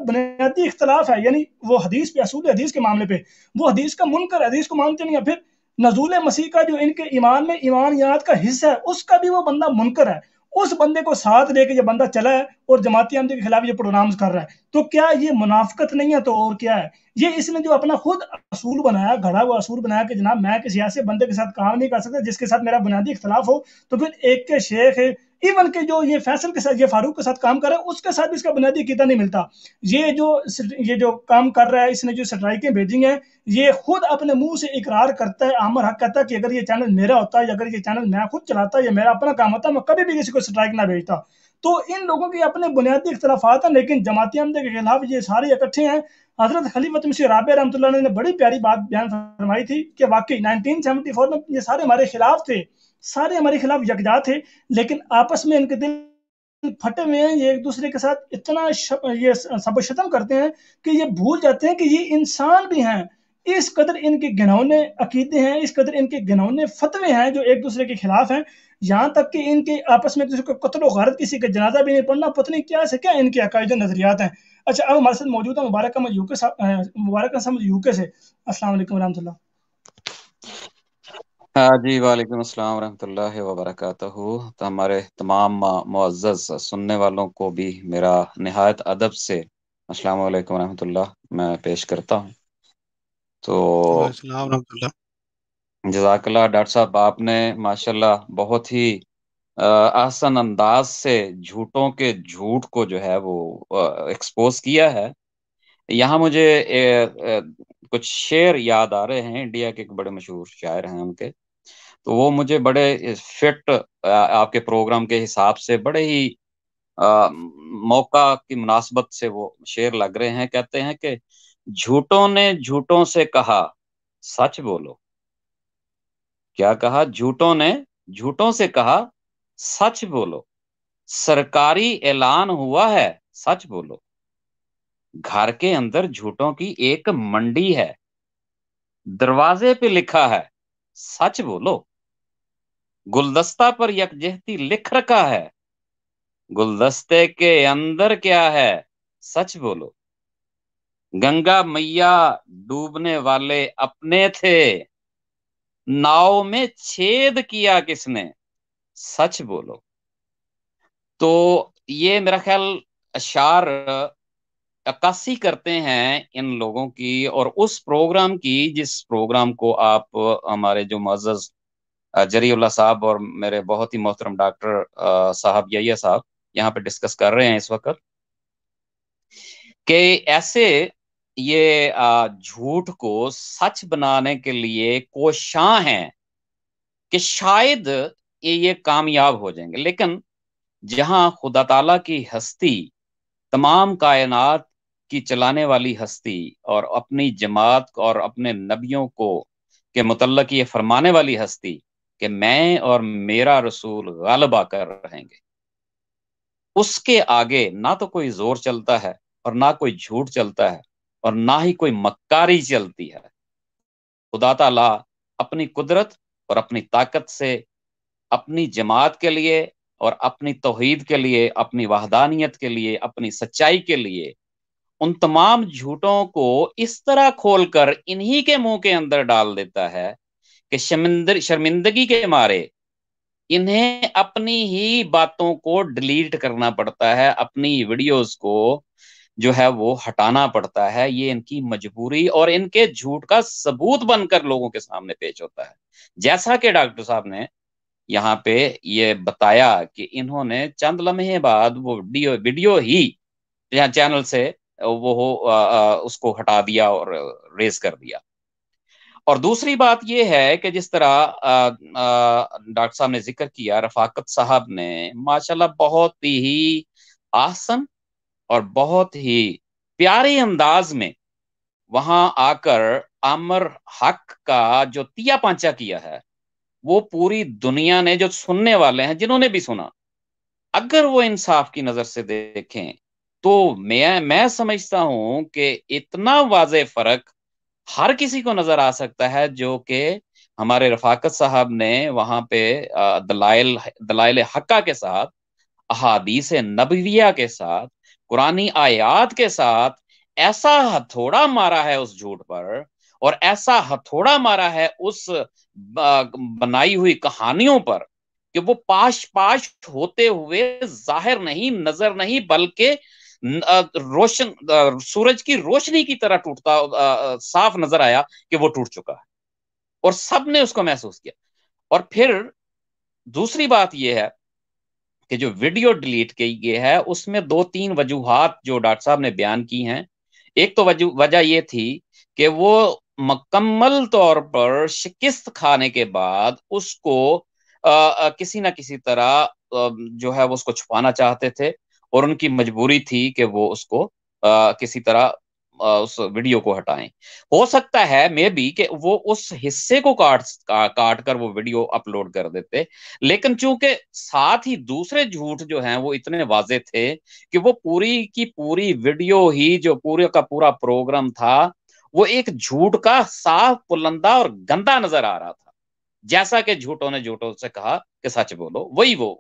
بنیادی اختلاف ہے، یعنی وہ حدیث پہ، اصول حدیث کے معاملے پہ وہ حدیث کا منکر، حدیث کو مانتے نہیں ہے، پھر نزول مسیح کا جو ان کے ایمان میں ایمانیات کا حصہ ہے اس کا بھی وہ بندہ منکر ہے، اس بندے کو ساتھ لے کے یہ بندہ چلا ہے اور جماعت احمدیہ کے خلاف یہ پروگرامز کر رہا ہے، تو کیا یہ منافقت نہیں ہے تو اور کیا ہے؟ یہ اس نے جو اپنا خود اصول بنایا، گھڑا ہوا اصول بنایا کہ جناب میں کسی ایسے بندے کے ساتھ کام نہیں کر سکتا جس کے ساتھ میرا بنیادی اختلاف ہو، تو پھر ایک کے شیخ ہے، ایون کہ جو یہ فیصل کے ساتھ، یہ فاروق کے ساتھ کام کر رہا ہے اس کے ساتھ بھی اس کا بنیادی عقیدہ نہیں ملتا۔ یہ جو کام کر رہا ہے، اس نے جو سٹرائکیں بھیجی ہیں، یہ خود اپنے منہ سے اقرار کرتا ہے، عامر حق کہتا ہے کہ اگر یہ چینل میرا ہوتا یا اگر یہ چینل میں خود چلاتا یا میرا اپنا کام ہوتا میں کبھی بھی کسی کو سٹرائک نہ بھیجتا۔ تو ان لوگوں کے اپنے بنیادی اختلافات ہیں، لیکن جماعت احمدیہ کے خلاف یہ سارے اکٹھے ہیں۔ حضرت خلیفۃ مسیح رابع رحمۃ اللہ علیہ نے بڑی پیاری بات بیان فرمائی تھی کہ واقعی 1974 میں یہ سارے ہمارے خلاف تھے، سارے ہمارے خلاف یکجا تھے، لیکن آپس میں ان کے دل پھٹے ہوئے ہیں، یہ ایک دوسرے کے ساتھ اتنا یہ سب و شتم کرتے ہیں کہ یہ بھول جاتے ہیں کہ یہ انسان بھی ہیں۔ اس قدر ان کے گھنونے عقیدے ہیں، اس قدر ان کے گھنونے فتوے ہیں جو ایک دوسرے کے خلاف ہیں، یہاں تک کہ ان کے آپس میں کسی کو قتل و غارت، کسی کا جنازہ بھی نہیں پڑھنا، پتہ نہیں کیا سے کیا ان کے عقائد و نظریات ہیں۔ اچھا اب ہمارے ساتھ موجود ہے مبارک احمد یو کے سے۔ السلام علیکم ورحمۃ اللہ۔ جی وعلیکم السلام ورحمۃ اللہ وبرکاتہ۔ تو ہمارے تمام معزز سننے والوں کو بھی میرا نہایت ادب سے السلام علیکم ورحمۃ اللہ میں پیش کرتا ہوں۔ تو السلام ورحمۃ اللہ۔ جزاک اللہ ڈاکٹر صاحب، آپ نے ماشاءاللہ بہت ہی احسن انداز سے جھوٹوں کے جھوٹ کو جو ہے وہ ایکسپوز کیا ہے۔ یہاں مجھے کچھ شعر یاد آ رہے ہیں، انڈیا کے ایک بڑے مشہور شاعر ہیں ان کے، تو وہ مجھے بڑے فٹ آپ کے پروگرام کے حساب سے بڑے ہی موقع کی مناسبت سے وہ شعر لگ رہے ہیں۔ کہتے ہیں کہ جھوٹوں نے جھوٹوں سے کہا سچ بولو۔ کیا کہا؟ جھوٹوں نے جھوٹوں سے کہا سچ بولو، سرکاری اعلان ہوا ہے سچ بولو، گھر کے اندر جھوٹوں کی ایک منڈی ہے، دروازے پہ لکھا ہے سچ بولو، گلدستہ پر یکجہتی لکھ رکھا ہے، گلدستے کے اندر کیا ہے سچ بولو، گنگا میاں ڈوبنے والے اپنے تھے، ناؤ میں چھید کیا کس نے سچ بولو۔ تو یہ میرا خیال اشعار عکاسی کرتے ہیں ان لوگوں کی اور اس پروگرام کی جس پروگرام کو آپ ہمارے جو معزز جری اللہ صاحب اور میرے بہت ہی محترم ڈاکٹر صاحب یحییٰ صاحب یہاں پہ ڈسکس کر رہے ہیں اس وقت، کہ ایسے یہ جھوٹ کو سچ بنانے کے لیے کوشاں ہیں کہ شاید یہ کامیاب ہو جائیں گے، لیکن جہاں خدا تعالیٰ کی ہستی، تمام کائنات کی چلانے والی ہستی اور اپنی جماعت اور اپنے نبیوں کو کے متعلق یہ فرمانے والی ہستی کہ میں اور میرا رسول غالب آ کر رہیں گے، اس کے آگے نہ تو کوئی زور چلتا ہے اور نہ کوئی جھوٹ چلتا ہے اور نہ ہی کوئی مکاری چلتی ہے۔ خدا تعالیٰ اپنی قدرت اور اپنی طاقت سے اپنی جماعت کے لیے اور اپنی توحید کے لیے، اپنی وحدانیت کے لیے، اپنی سچائی کے لیے ان تمام جھوٹوں کو اس طرح کھول کر انہی کے منہ کے اندر ڈال دیتا ہے کہ شرمندگی کے مارے انہیں اپنی ہی باتوں کو ڈیلیٹ کرنا پڑتا ہے، اپنی ویڈیوز کو جو ہے وہ ہٹانا پڑتا ہے۔ یہ ان کی مجبوری اور ان کے جھوٹ کا ثبوت بن کر لوگوں کے سامنے پیش ہوتا ہے، جیسا کہ ڈاکٹر صاحب نے یہاں پہ یہ بتایا کہ انہوں نے چند لمحے بعد وہ ویڈیو ہی چینل سے وہ اس کو ہٹا دیا اور ریز کر دیا۔ اور دوسری بات یہ ہے کہ جس طرح ڈاکٹر صاحب نے ذکر کیا، رفاقت صاحب نے ماشاءاللہ بہت ہی آسن اور بہت ہی پیارے انداز میں وہاں آ کر عامر حق کا جو تیا پانچا کیا ہے، وہ پوری دنیا نے جو سننے والے ہیں، جنہوں نے بھی سنا، اگر وہ انصاف کی نظر سے دیکھیں تو میں سمجھتا ہوں کہ اتنا واضح فرق ہر کسی کو نظر آ سکتا ہے جو کہ ہمارے رفاقت صاحب نے وہاں پہ دلائل حقہ کے ساتھ، احادیث نبویہ کے ساتھ، قرآنی آیات کے ساتھ ایسا ہتھوڑا مارا ہے اس جھوٹ پر، اور ایسا ہتھوڑا مارا ہے اس بنائی ہوئی کہانیوں پر کہ وہ پاش پاش ہوتے ہوئے ظاہر نہیں، نظر نہیں، بلکہ روشن سورج کی روشنی کی طرح ٹوٹتا صاف نظر آیا کہ وہ ٹوٹ چکا ہے، اور سب نے اس کو محسوس کیا۔ اور پھر دوسری بات یہ ہے کہ جو ویڈیو ڈیلیٹ کی گئی ہے اس میں 2-3 وجوہات جو ڈاکٹر صاحب نے بیان کی ہیں۔ ایک تو وجہ یہ تھی کہ وہ مکمل طور پر شکست کھانے کے بعد اس کو کسی نہ کسی طرح جو ہے وہ اس کو چھپانا چاہتے تھے، اور ان کی مجبوری تھی کہ وہ اس کو کسی طرح اس ویڈیو کو ہٹائیں۔ ہو سکتا ہے مے بی کہ وہ اس حصے کو کاٹ کر وہ ویڈیو اپلوڈ کر دیتے، لیکن چونکہ ساتھ ہی دوسرے جھوٹ جو ہیں وہ اتنے واضح تھے کہ وہ پوری کی پوری ویڈیو ہی جو پورے کا پورا پروگرام تھا وہ ایک جھوٹ کا صاف پلندہ اور گندا نظر آ رہا تھا، جیسا کہ جھوٹوں نے جھوٹوں سے کہا کہ سچ بولو، وہی وہ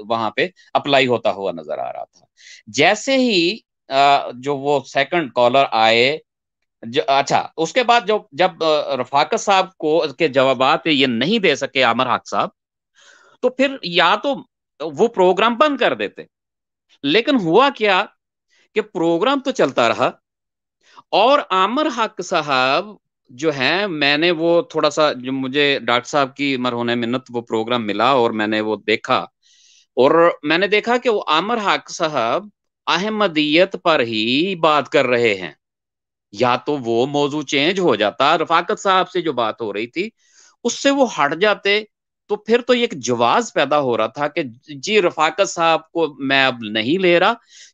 وہاں پہ اپلائی ہوتا ہوا نظر آ رہا تھا۔ جیسے ہی جو وہ سیکنڈ کالر آئے، اچھا اس کے بعد جب رفاقت صاحب کو کے جوابات یہ نہیں دے سکے عامر حق صاحب، تو پھر یا تو وہ پروگرام بند کر دیتے، لیکن ہوا کیا کہ پروگرام تو چلتا رہا، اور عامر حق صاحب جو ہے، میں نے وہ تھوڑا سا جو مجھے ڈاکٹر صاحب کی مرہون منت وہ پروگرام ملا اور میں نے وہ دیکھا، اور میں نے دیکھا کہ وہ عامر حق صاحب احمدیت پر ہی بات کر رہے ہیں۔ یا تو وہ موضوع چینج ہو جاتا، رفاقت صاحب سے جو بات ہو رہی تھی اس سے وہ ہٹ جاتے، تو پھر تو ایک جواز پیدا ہو رہا تھا کہ جی رفاقت صاحب کو میں اب نہیں لے رہا،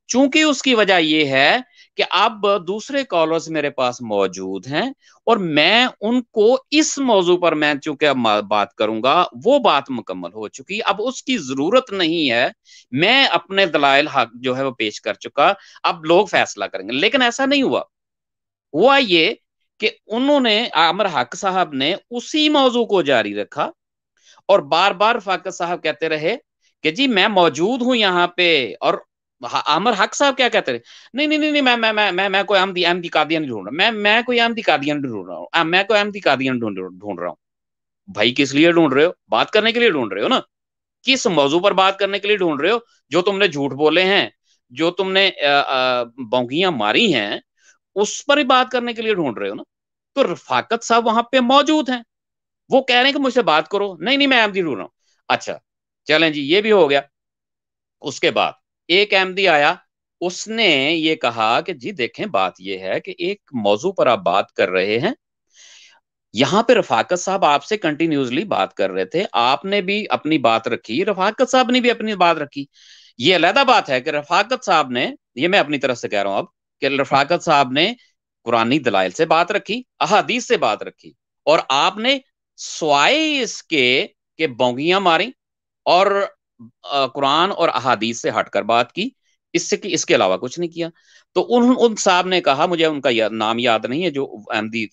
چونکہ اس کی وجہ یہ ہے کہ اب دوسرے کالرز میرے پاس موجود ہیں، اور میں ان کو اس موضوع پر میں چونکہ اب بات کروں گا، وہ بات مکمل ہو چکی، اب اس کی ضرورت نہیں ہے، میں اپنے دلائل حق جو ہے وہ پیش کر چکا، اب لوگ فیصلہ کریں گے۔ لیکن ایسا نہیں ہوا یہ کہ انہوں نے عامر حق صاحب نے اسی موضوع کو جاری رکھا، اور بار بار رفاقت صاحب کہتے رہے کہ جی میں موجود ہوں یہاں پہ، اور عامر حق صاحب کیا کہتے رہے، نہیں نہیں نہیں، میں کوئی احمدی قادیانی ڈھونڈ رہا ہوں، میں کوئی احمدی قادیانی ڈھونڈ رہا ہوں، میں کوئی احمدی قادیانی ڈھونڈ رہا ہوں۔ بھائی کس لیے ڈھونڈ رہے ہو؟ بات کرنے کے لیے ڈھونڈ رہے ہو نا، کس موضوع پر بات کرنے کے لیے ڈھونڈ رہے ہو؟ جو تم نے جھوٹ بولے ہیں، جو تم نے بونکیاں ماری ہیں، اس پر ہی بات کرنے کے لیے ڈھونڈ رہے ہو نا۔ تو رفاقت صاحب وہاں پہ موجود ہیں، وہ کہہ رہے ہیں کہ مجھ سے بات کرو، نہیں نہیں میں احمدی ڈھونڈ رہا ہوں۔ اچھا چلیں جی، یہ بھی ہو گیا۔ اس کے بعد ایک احمدی آیا، اس نے یہ کہا کہ جی دیکھیں بات یہ ہے کہ ایک موضوع پر آپ بات کر رہے ہیں، یہاں پہ رفاقت صاحب آپ سے کنٹینیوسلی بات کر رہے تھے، آپ نے بھی اپنی بات رکھی، رفاقت صاحب نے بھی اپنی بات رکھی۔ یہ علیحدہ بات ہے کہ رفاقت صاحب نے، یہ میں اپنی طرف سے کہہ رہا ہوں اب، کہ رفاقت صاحب نے قرآنی دلائل سے بات رکھی، احادیث سے بات رکھی، اور آپ نے سوائے اس کے کہ بونگیاں ماری اور قرآن اور احادیث سے ہٹ کر بات کی، اس کے علاوہ کچھ نہیں کیا. تو ان صاحب نے کہا, مجھے ان کا نام یاد نہیں ہے, جو احمدی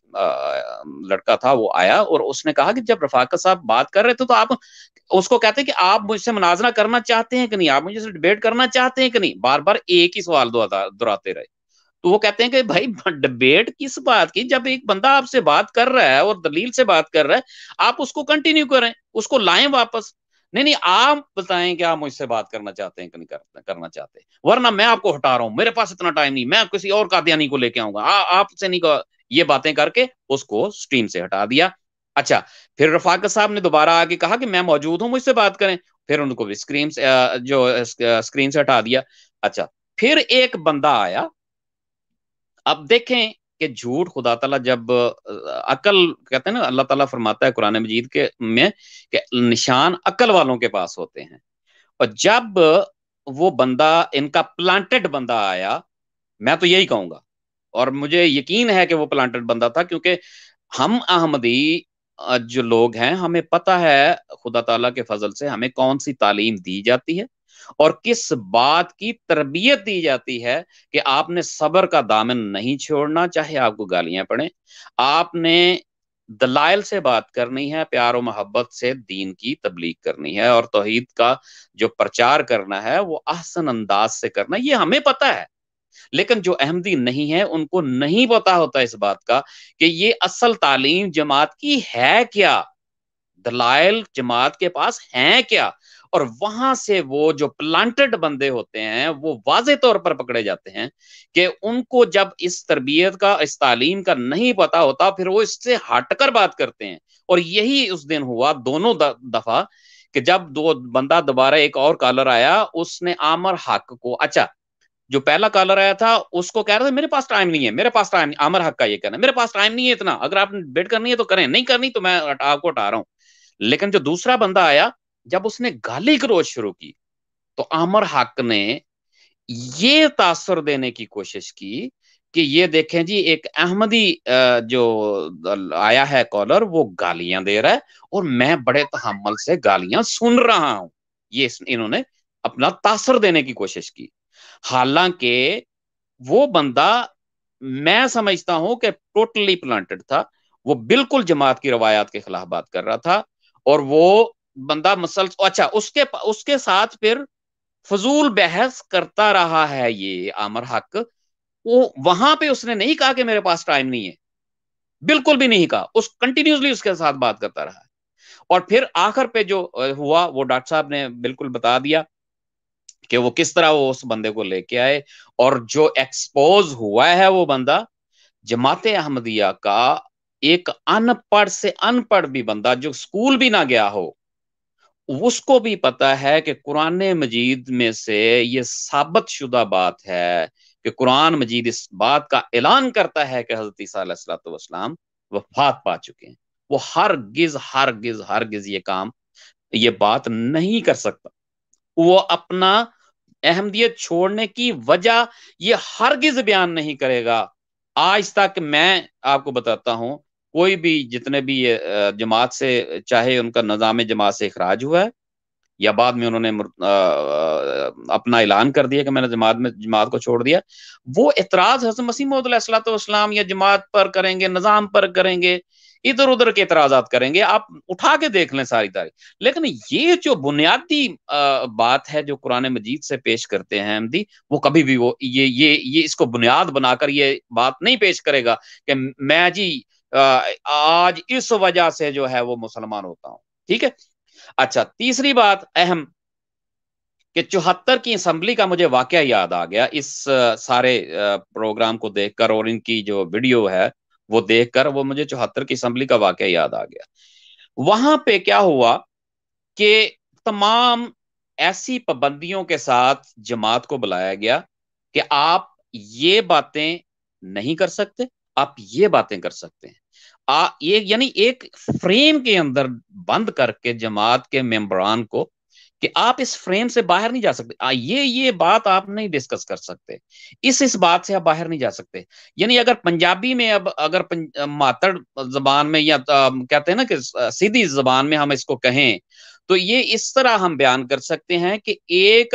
لڑکا تھا وہ آیا اور اس نے کہا کہ جب رفاقت صاحب بات کر رہے تھے تو آپ اس کو کہتے ہیں کہ آپ مجھ سے مناظرہ کرنا چاہتے ہیں کہ نہیں, آپ مجھ سے ڈیبیٹ کرنا چاہتے ہیں کہ نہیں, بار بار ایک ہی سوال دہراتے رہے. تو وہ کہتے ہیں کہ بھائی ڈبیٹ کس بات کی, جب ایک بندہ آپ سے بات کر رہا ہے اور دلیل سے بات کر رہا ہے, آپ اس کو کنٹینیو کریں, اس کو لائیں واپس. نہیں آپ بتائیں کہ آپ مجھ سے بات کرنا چاہتے ہیں کہ نہیں کرنا چاہتے, ورنہ میں آپ کو ہٹا رہا ہوں, میرے پاس اتنا ٹائم نہیں, میں کسی اور قادیانی کو لے کے آؤں گا, آپ سے نہیں. یہ باتیں کر کے اس کو سٹریم سے ہٹا دیا. اچھا, پھر رفاقت صاحب نے دوبارہ آ کے کہا کہ میں موجود ہوں, مجھ سے بات کریں, پھر ان کو اسکرین سے ہٹا دیا. اچھا, پھر ایک بندہ آیا. اب دیکھیں کہ جھوٹ خدا تعالیٰ جب عقل کہتے ہیں نا, اللہ تعالیٰ فرماتا ہے قرآن مجید کے میں کہ نشان عقل والوں کے پاس ہوتے ہیں, اور جب وہ بندہ ان کا پلانٹڈ بندہ آیا, میں تو یہی کہوں گا اور مجھے یقین ہے کہ وہ پلانٹڈ بندہ تھا, کیونکہ ہم احمدی جو لوگ ہیں ہمیں پتہ ہے خدا تعالیٰ کے فضل سے ہمیں کون سی تعلیم دی جاتی ہے اور کس بات کی تربیت دی جاتی ہے کہ آپ نے صبر کا دامن نہیں چھوڑنا, چاہے آپ کو گالیاں پڑیں, آپ نے دلائل سے بات کرنی ہے, پیار و محبت سے دین کی تبلیغ کرنی ہے, اور توحید کا جو پرچار کرنا ہے وہ احسن انداز سے کرنا ہے. یہ ہمیں پتہ ہے, لیکن جو احمدی نہیں ہے ان کو نہیں پتا ہوتا اس بات کا کہ یہ اصل تعلیم جماعت کی ہے کیا, دلائل جماعت کے پاس ہیں کیا. اور وہاں سے وہ جو پلانٹڈ بندے ہوتے ہیں وہ واضح طور پر پکڑے جاتے ہیں کہ ان کو جب اس تربیت کا, اس تعلیم کا نہیں پتا ہوتا, پھر وہ اس سے ہٹ کر بات کرتے ہیں. اور یہی اس دن ہوا دونوں دفعہ کہ جب دو بندہ دوبارہ ایک اور کالر آیا, اس نے عامر حق کو, اچھا جو پہلا کالر آیا تھا اس کو کہہ رہا تھا میرے پاس ٹائم نہیں ہے, میرے پاس ٹائم نہیں, عامر حق کا یہ کہنا ہے میرے پاس ٹائم نہیں ہے اتنا, اگر آپ نے ڈیبیٹ کرنی ہے تو کریں, نہیں کرنی تو میں آپ کو ہٹا رہا ہوں. لیکن جو دوسرا بندہ آیا, جب اس نے گالی گلوچ شروع کی تو عامر حق نے یہ تاثر دینے کی کوشش کی کہ یہ دیکھیں جی ایک احمدی جو آیا ہے کالر وہ گالیاں دے رہا ہے اور میں بڑے تحمل سے گالیاں سن رہا ہوں. یہ انہوں نے اپنا تاثر دینے کی کوشش کی, حالانکہ وہ بندہ میں سمجھتا ہوں کہ ٹوٹلی پلانٹڈ تھا, وہ بالکل جماعت کی روایات کے خلاف بات کر رہا تھا. اور وہ بندہ مسلسل, اچھا اس کے ساتھ پھر فضول بحث کرتا رہا ہے یہ عامر حق. وہ وہاں پہ اس نے نہیں کہا کہ میرے پاس ٹائم نہیں ہے, بالکل بھی نہیں کہا, اس کنٹینیوسلی اس کے ساتھ بات کرتا رہا. اور پھر آخر پہ جو ہوا وہ ڈاکٹر صاحب نے بالکل بتا دیا کہ وہ کس طرح وہ اس بندے کو لے کے آئے, اور جو ایکسپوز ہوا ہے وہ بندہ جماعت احمدیہ کا ایک ان پڑھ سے ان پڑھ بھی بندہ جو اسکول بھی نہ گیا ہو, اس کو بھی پتا ہے کہ قرآن مجید میں سے یہ ثابت شدہ بات ہے کہ قرآن مجید اس بات کا اعلان کرتا ہے کہ حضرت عیسیٰ علیہ الصلوۃ والسلام وفات پا چکے ہیں. وہ ہرگز یہ بات نہیں کر سکتا. وہ اپنا احمدیت چھوڑنے کی وجہ یہ ہرگز بیان نہیں کرے گا. آج تک میں آپ کو بتاتا ہوں, کوئی بھی جتنے بھی یہ جماعت سے, چاہے ان کا نظام جماعت سے اخراج ہوا ہے یا بعد میں انہوں نے اپنا اعلان کر دیا کہ میں نے جماعت کو چھوڑ دیا, وہ اعتراض حضرت مسیح موعود علیہ الصلوۃ والسلام یا جماعت پر کریں گے, نظام پر کریں گے, ادھر ادھر کے اعتراضات کریں گے, آپ اٹھا کے دیکھ لیں ساری تاریخ. لیکن یہ جو بنیادی بات ہے جو قرآن مجید سے پیش کرتے ہیں احمدی, وہ کبھی بھی وہ یہ اس کو بنیاد بنا کر یہ بات نہیں پیش کرے گا کہ میں جی آج اس وجہ سے جو ہے وہ مسلمان ہوتا ہوں. ٹھیک ہے. اچھا, تیسری بات اہم کہ 74 کی اسمبلی کا مجھے واقعہ یاد آ گیا اس سارے پروگرام کو دیکھ کر, اور ان کی جو ویڈیو ہے وہ دیکھ کر وہ مجھے 74 کی اسمبلی کا واقعہ یاد آ گیا. وہاں پہ کیا ہوا کہ تمام ایسی پابندیوں کے ساتھ جماعت کو بلایا گیا کہ آپ یہ باتیں نہیں کر سکتے, آپ یہ باتیں کر سکتے ہیں. یعنی ایک فریم کے اندر بند کر کے جماعت کے ممبران کو کہ آپ اس فریم سے باہر نہیں جا سکتے, یہ بات آپ نہیں ڈسکس کر سکتے, اس بات سے آپ باہر نہیں جا سکتے. یعنی اگر پنجابی میں اگر ماتڑ زبان میں یا کہتے ہیں نا کہ سیدھی زبان میں ہم اس کو کہیں تو یہ اس طرح ہم بیان کر سکتے ہیں کہ ایک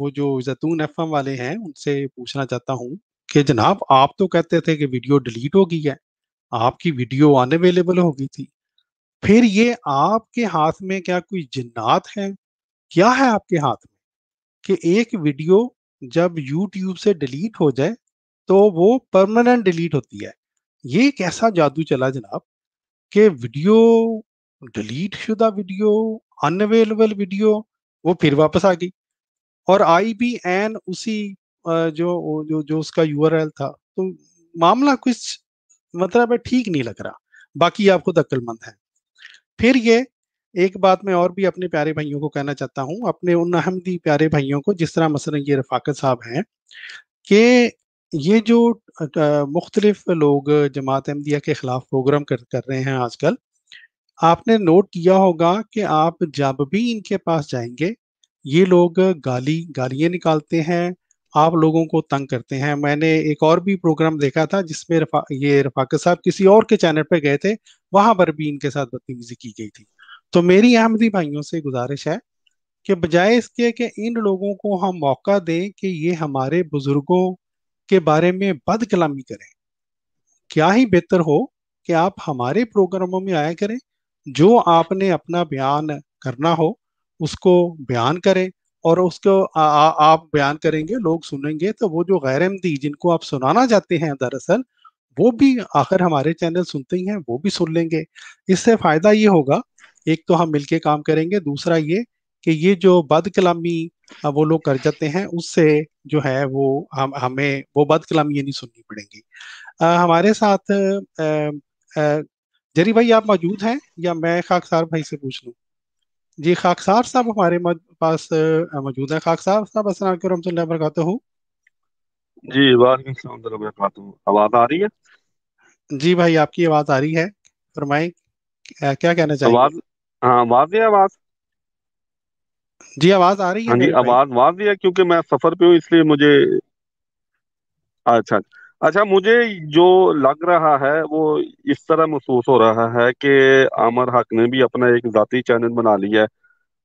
وہ جو زیتون ایف ایم والے ہیں ان سے پوچھنا چاہتا ہوں کہ جناب آپ تو کہتے تھے کہ ویڈیو ڈیلیٹ ہو گئی ہے، آپ کی ویڈیو ان اویلیبل ہو گئی تھی، پھر یہ آپ کے ہاتھ میں کیا کوئی جنات ہے؟ کیا ہے آپ کے ہاتھ میں کہ ایک ویڈیو جب یوٹیوب سے ڈیلیٹ ہو جائے تو وہ پرماننٹ ڈیلیٹ ہوتی ہے؟ یہ کیسا جادو چلا جناب کہ ویڈیو ڈیلیٹ شدہ ویڈیو، ان اویلیبل ویڈیو وہ پھر واپس آ گئی اور آئی بھی این اسی جو اس کا یو آر ایل تھا؟ تو معاملہ کچھ مطلب ہے ٹھیک نہیں لگ رہا، باقی آپ خود عقل مند ہیں۔ پھر یہ ایک بات میں اور بھی اپنے پیارے بھائیوں کو کہنا چاہتا ہوں، اپنے ان احمدی پیارے بھائیوں کو، جس طرح مثلا یہ رفاقت صاحب ہیں، کہ یہ جو مختلف لوگ جماعت احمدیہ کے خلاف پروگرام کر رہے ہیں آج کل، آپ نے نوٹ کیا ہوگا کہ آپ جب بھی ان کے پاس جائیں گے یہ لوگ گالیاں نکالتے ہیں، آپ لوگوں کو تنگ کرتے ہیں۔ میں نے ایک اور بھی پروگرام دیکھا تھا جس میں یہ رفاقت صاحب کسی اور کے چینل پہ گئے تھے، وہاں پر بھی ان کے ساتھ بدتمیزی کی گئی تھی۔ تو میری احمدی بھائیوں سے گزارش ہے کہ بجائے اس کے کہ ان لوگوں کو ہم موقع دیں کہ یہ ہمارے بزرگوں کے بارے میں بد کلامی کریں، کیا ہی بہتر ہو کہ آپ ہمارے پروگراموں میں آیا کریں، جو آپ نے اپنا بیان کرنا ہو اس کو بیان کریں، اور اس کو آپ بیان کریں گے، لوگ سنیں گے، تو وہ جو غیر احمدی جن کو آپ سنانا چاہتے ہیں دراصل وہ بھی آخر ہمارے چینل سنتے ہی ہیں، وہ بھی سن لیں گے۔ اس سے فائدہ یہ ہوگا، ایک تو ہم مل کے کام کریں گے، دوسرا یہ کہ یہ جو بد کلامی وہ لوگ کر جاتے ہیں اس سے جو ہے وہ ہمیں وہ بد کلامی نہیں سننی پڑیں گی۔ ہمارے ساتھ جری بھائی آپ موجود ہیں یا میں خاکسار بھائی سے پوچھ لوں؟ جی خاکسار صاحب ہمارے پاس موجود ہیں۔ خاکسار صاحب السلام علیکم ورحمۃ اللہ وبرکاتہ۔ جی وعلیکم السلام ورحمۃ اللہ وبرکاتہ۔ آواز آ رہی ہے؟ جی بھائی آپ کی آواز آ رہی ہے، فرمائیں کیا کہنا چاہیں گے؟ آواز ہاں واضح ہے آواز؟ جی آواز آ رہی ہے ہاں جی میرے بھائی۔ آواز واضح ہے، کیونکہ میں سفر پہ ہوں اس لیے مجھے اچھا اچھا مجھے جو لگ رہا ہے وہ اس طرح محسوس ہو رہا ہے کہ عامر حق نے بھی اپنا ایک ذاتی چینل بنا لیا ہے،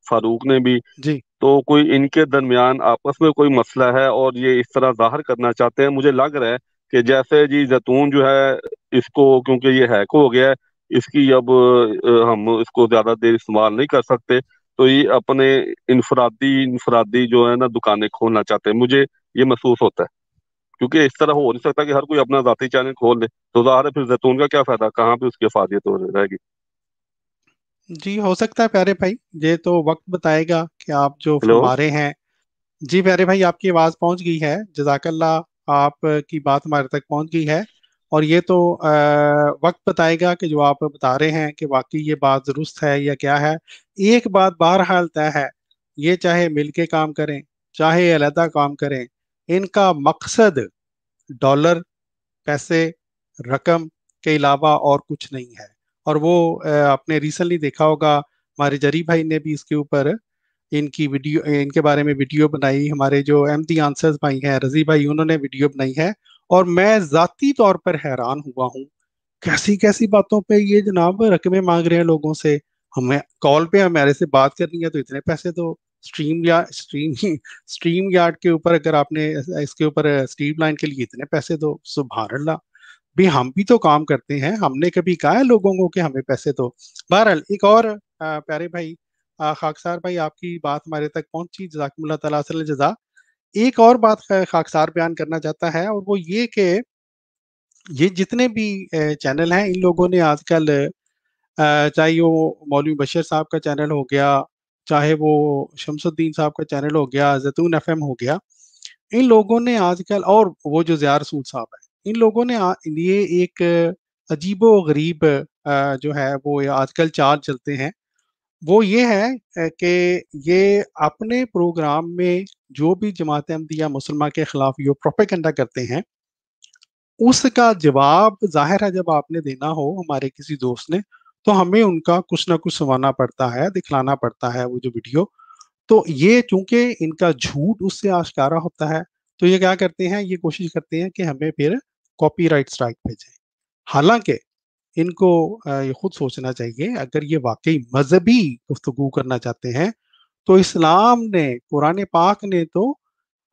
فاروق نے بھی، جی تو کوئی ان کے درمیان آپس میں کوئی مسئلہ ہے اور یہ اس طرح ظاہر کرنا چاہتے ہیں۔ مجھے لگ رہا ہے کہ جیسے جی زیتون جو ہے اس کو کیونکہ یہ ہیک ہو گیا ہے، اس کی اب ہم اس کو زیادہ دیر استعمال نہیں کر سکتے، تو یہ اپنے انفرادی جو ہے نا دکانیں کھولنا چاہتے ہیں، مجھے یہ محسوس ہوتا ہے، کیونکہ اس طرح ہو نہیں سکتا کہ ہر کوئی اپنا ذاتی چینل کھول لے، تو ظاہر ہے پھر زیتون کا کیا فائدہ، کہاں پہ اس کی افادیت رہے گی۔ جی ہو سکتا ہے پیارے بھائی، یہ تو وقت بتائے گا کہ آپ جو ہلو فرما رہے ہیں۔ جی پیارے بھائی آپ کی آواز پہنچ گئی ہے، جزاک اللہ، آپ کی بات ہمارے تک پہنچ گئی ہے، اور یہ تو وقت بتائے گا کہ جو آپ بتا رہے ہیں کہ واقعی یہ بات درست ہے یا کیا ہے۔ ایک بات بہرحال طے ہے، یہ چاہے مل کے کام کریں چاہے علیحدہ کام کریں، ان کا مقصد ڈالر، پیسے، رقم کے علاوہ اور کچھ نہیں ہے۔ اور وہ آپ نے ریسنٹلی دیکھا ہوگا، ہمارے جری بھائی نے بھی اس کے اوپر ان کی ویڈیو، ان کے بارے میں ویڈیو بنائی، ہمارے جو احمدی آنسرز بھائی ہیں رضی بھائی انہوں نے ویڈیو بنائی ہے، اور میں ذاتی طور پر حیران ہوا ہوں کیسی کیسی باتوں پہ یہ جناب رقمیں مانگ رہے ہیں لوگوں سے۔ ہمیں کال پہ ہمارے سے بات کرنی ہے تو اتنے پیسے دو، اسٹریم یارڈ کے اوپر اگر آپ نے اس کے اوپر اسٹریم لائن کے لیے اتنے پیسے دو۔ سبحان اللہ، بھی ہم بھی تو کام کرتے ہیں، ہم نے کبھی کہا ہے لوگوں کو کہ ہمیں پیسے دو؟ بہرحال ایک اور پیارے بھائی خاکسار بھائی آپ کی بات ہمارے تک پہنچی، جزاکم اللہ تعالیٰ خیر الجزا۔ ایک اور بات خاکسار بیان کرنا چاہتا ہے، اور وہ یہ کہ یہ جتنے بھی چینل ہیں ان لوگوں نے آج کل چاہے وہ مولوی بشیر صاحب کا چینل ہو گیا، چاہے وہ شمس الدین صاحب کا چینل ہو گیا، زیتون ایف ایم ہو گیا، ان لوگوں نے آج کل، اور وہ جو زیار سود صاحب ہے، ان لوگوں نے یہ ایک عجیب و غریب جو ہے وہ آج کل چال چلتے ہیں، وہ یہ ہے کہ یہ اپنے پروگرام میں جو بھی جماعت احمدیہ مسلمہ کے خلاف یہ پروپیگنڈا کرتے ہیں اس کا جواب ظاہر ہے جب آپ نے دینا ہو ہمارے کسی دوست نے، تو ہمیں ان کا کچھ نہ کچھ سنوانا پڑتا ہے، دکھلانا پڑتا ہے وہ جو ویڈیو۔ تو یہ چونکہ ان کا جھوٹ اس سے آشکارا ہوتا ہے، تو یہ کیا کرتے ہیں، یہ کوشش کرتے ہیں کہ ہمیں پھر کاپی رائٹ اسٹرائک بھیجیں۔ حالانکہ ان کو یہ خود سوچنا چاہیے، اگر یہ واقعی مذہبی گفتگو کرنا چاہتے ہیں تو اسلام نے، قرآن پاک نے تو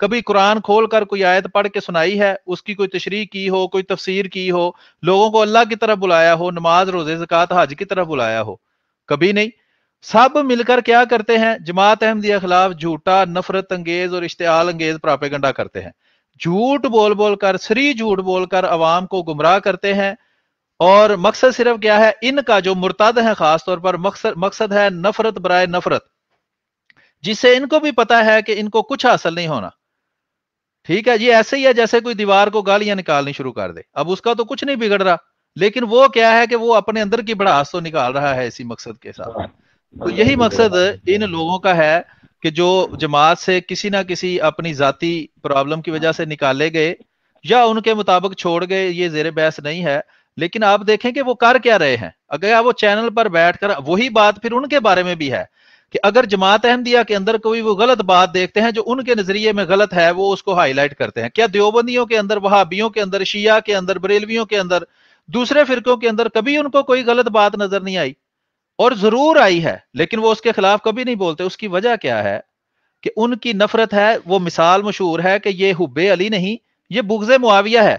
کبھی قرآن کھول کر کوئی آیت پڑھ کے سنائی ہے, اس کی کوئی تشریح کی ہو, کوئی تفسیر کی ہو, لوگوں کو اللہ کی طرف بلایا ہو, نماز روزے زکوٰۃ حج کی طرف بلایا ہو؟ کبھی نہیں. سب مل کر کیا کرتے ہیں؟ جماعت احمدیہ خلاف جھوٹا, نفرت انگیز اور اشتعال انگیز پراپیگنڈا کرتے ہیں. جھوٹ بول بول کر, سری جھوٹ بول کر عوام کو گمراہ کرتے ہیں. اور مقصد صرف کیا ہے ان کا, جو مرتد ہے خاص طور پر, مقصد ہے نفرت برائے نفرت, جس سے ان کو بھی پتا ہے کہ ان کو کچھ حاصل نہیں ہونا. ٹھیک ہے, یہ ایسے ہی ہے جیسے کوئی دیوار کو گالیاں نکالنی شروع کر دے. اب اس کا تو کچھ نہیں بگڑ رہا, لیکن وہ کیا ہے کہ وہ اپنے اندر کی بڑاس تو نکال رہا ہے اسی مقصد کے ساتھ. تو یہی مقصد ان لوگوں کا ہے کہ جو جماعت سے کسی نہ کسی اپنی ذاتی پرابلم کی وجہ سے نکالے گئے یا ان کے مطابق چھوڑ گئے, یہ زیر بحث نہیں ہے. لیکن آپ دیکھیں کہ وہ کر کیا رہے ہیں. اگر وہ چینل پر بیٹھ کر, وہی بات پھر ان کے بارے میں بھی ہے کہ اگر جماعت احمدیہ کے اندر کوئی وہ غلط بات دیکھتے ہیں جو ان کے نظریے میں غلط ہے, وہ اس کو ہائی لائٹ کرتے ہیں. کیا دیوبندیوں کے اندر, وہابیوں کے اندر, شیعہ کے اندر, بریلویوں کے اندر, دوسرے فرقوں کے اندر کبھی ان کو کوئی غلط بات نظر نہیں آئی؟ اور ضرور آئی ہے, لیکن وہ اس کے خلاف کبھی نہیں بولتے. اس کی وجہ کیا ہے کہ ان کی نفرت ہے. وہ مثال مشہور ہے کہ یہ حب علی نہیں, یہ بغض معاویہ ہے.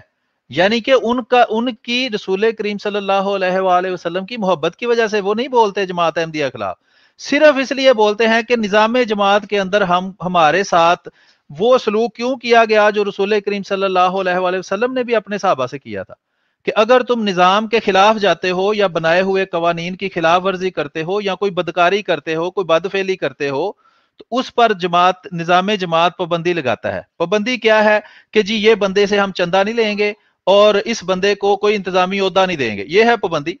یعنی کہ ان کی رسول کریم صلی اللہ علیہ وآلہ وسلم کی محبت کی وجہ سے وہ نہیں بولتے جماعت احمدیہ خلاف, صرف اس لیے بولتے ہیں کہ نظام جماعت کے اندر ہمارے ساتھ وہ سلوک کیوں کیا گیا جو رسول کریم صلی اللہ علیہ وآلہ وسلم نے بھی اپنے صحابہ سے کیا تھا, کہ اگر تم نظام کے خلاف جاتے ہو یا بنائے ہوئے قوانین کی خلاف ورزی کرتے ہو یا کوئی بدکاری کرتے ہو, کوئی بدفعلی کرتے ہو, تو اس پر نظام جماعت پابندی لگاتا ہے. پابندی کیا ہے کہ جی یہ بندے سے ہم چندہ نہیں لیں گے اور اس بندے کو کوئی انتظامی عہدہ نہیں دیں گے. یہ ہے پابندی.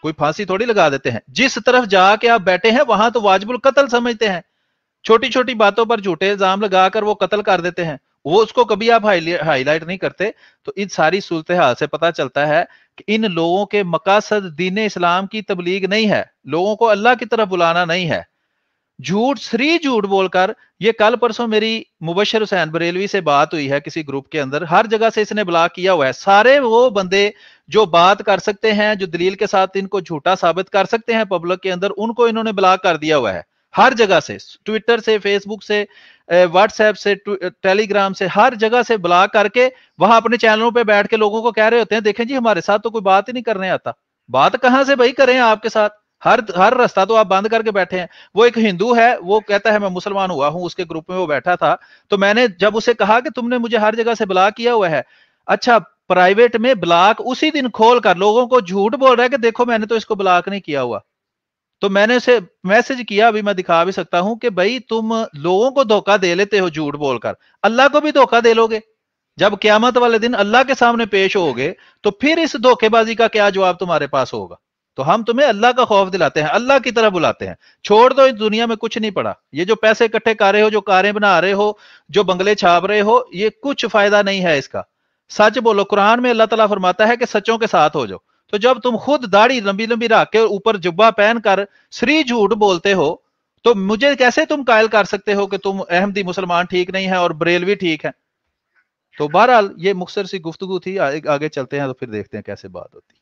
کوئی پھانسی تھوڑی لگا دیتے ہیں. جس طرف جا کے آپ بیٹھے ہیں وہاں تو واجب القتل سمجھتے ہیں, چھوٹی چھوٹی باتوں پر جھوٹے الزام لگا کر وہ قتل کر دیتے ہیں. وہ اس کو کبھی آپ ہائی لائٹ نہیں کرتے. تو ان ساری صورتحال سے پتہ چلتا ہے کہ ان لوگوں کے مقاصد دین اسلام کی تبلیغ نہیں ہے, لوگوں کو اللہ کی طرف بلانا نہیں ہے. جھوٹ, سری جھوٹ بول کر. یہ کل پرسوں میری مبشر حسین بریلوی سے بات ہوئی ہے کسی گروپ کے اندر, ہر جگہ سے اس نے بلاک کیا ہوا ہے. سارے وہ بندے جو بات کر سکتے ہیں, جو دلیل کے ساتھ ان کو جھوٹا ثابت کر سکتے ہیں پبلک کے اندر, ان کو انہوں نے بلاک کر دیا ہوا ہے. ہر جگہ سے, ٹویٹر سے, فیس بک سے, واٹس ایپ سے, ٹیلی گرام سے, ہر جگہ سے بلاک کر کے وہاں اپنے چینلوں پہ بیٹھ کے لوگوں کو کہہ رہے ہوتے ہیں دیکھیں جی ہمارے ساتھ تو کوئی بات ہی نہیں کرنے آتا. بات کہاں سے بھائی کریں آپ کے ساتھ؟ ہر رستہ تو آپ بند کر کے بیٹھے ہیں. وہ ایک ہندو ہے, وہ کہتا ہے میں مسلمان ہوا ہوں, اس کے گروپ میں وہ بیٹھا تھا. تو میں نے جب اسے کہا کہ تم نے مجھے ہر جگہ سے بلاک کیا ہوا ہے, اچھا پرائیویٹ میں بلاک اسی دن کھول کر لوگوں کو جھوٹ بول رہا ہے کہ دیکھو میں نے تو اس کو بلاک نہیں کیا ہوا. تو میں نے اسے میسج کیا, ابھی میں دکھا بھی سکتا ہوں, کہ بھائی تم لوگوں کو دھوکہ دے لیتے ہو جھوٹ بول کر, اللہ کو بھی دھوکہ دے لو گے. جب قیامت والے دن اللہ کے سامنے پیش ہوگے تو پھر اس دھوکے بازی کا کیا جواب تمہارے پاس ہوگا؟ تو ہم تمہیں اللہ کا خوف دلاتے ہیں, اللہ کی طرف بلاتے ہیں. چھوڑ دو, اس دنیا میں کچھ نہیں پڑا. یہ جو پیسے اکٹھے کر رہے ہو, جو کاریں بنا رہے ہو, جو بنگلے چھاپ رہے ہو, یہ کچھ فائدہ نہیں ہے اس کا. سچ بولو. قرآن میں اللہ تعالیٰ فرماتا ہے کہ سچوں کے ساتھ ہو جاؤ. تو جب تم خود داڑھی لمبی لمبی رکھ کے اوپر جبہ پہن کر سری جھوٹ بولتے ہو, تو مجھے کیسے تم قائل کر سکتے ہو کہ تم احمدی مسلمان ٹھیک نہیں ہے اور بریلوی ٹھیک ہے؟ تو بہرحال یہ مختصر سی گفتگو تھی, آگے چلتے ہیں تو پھر دیکھتے ہیں کیسے بات ہوتی.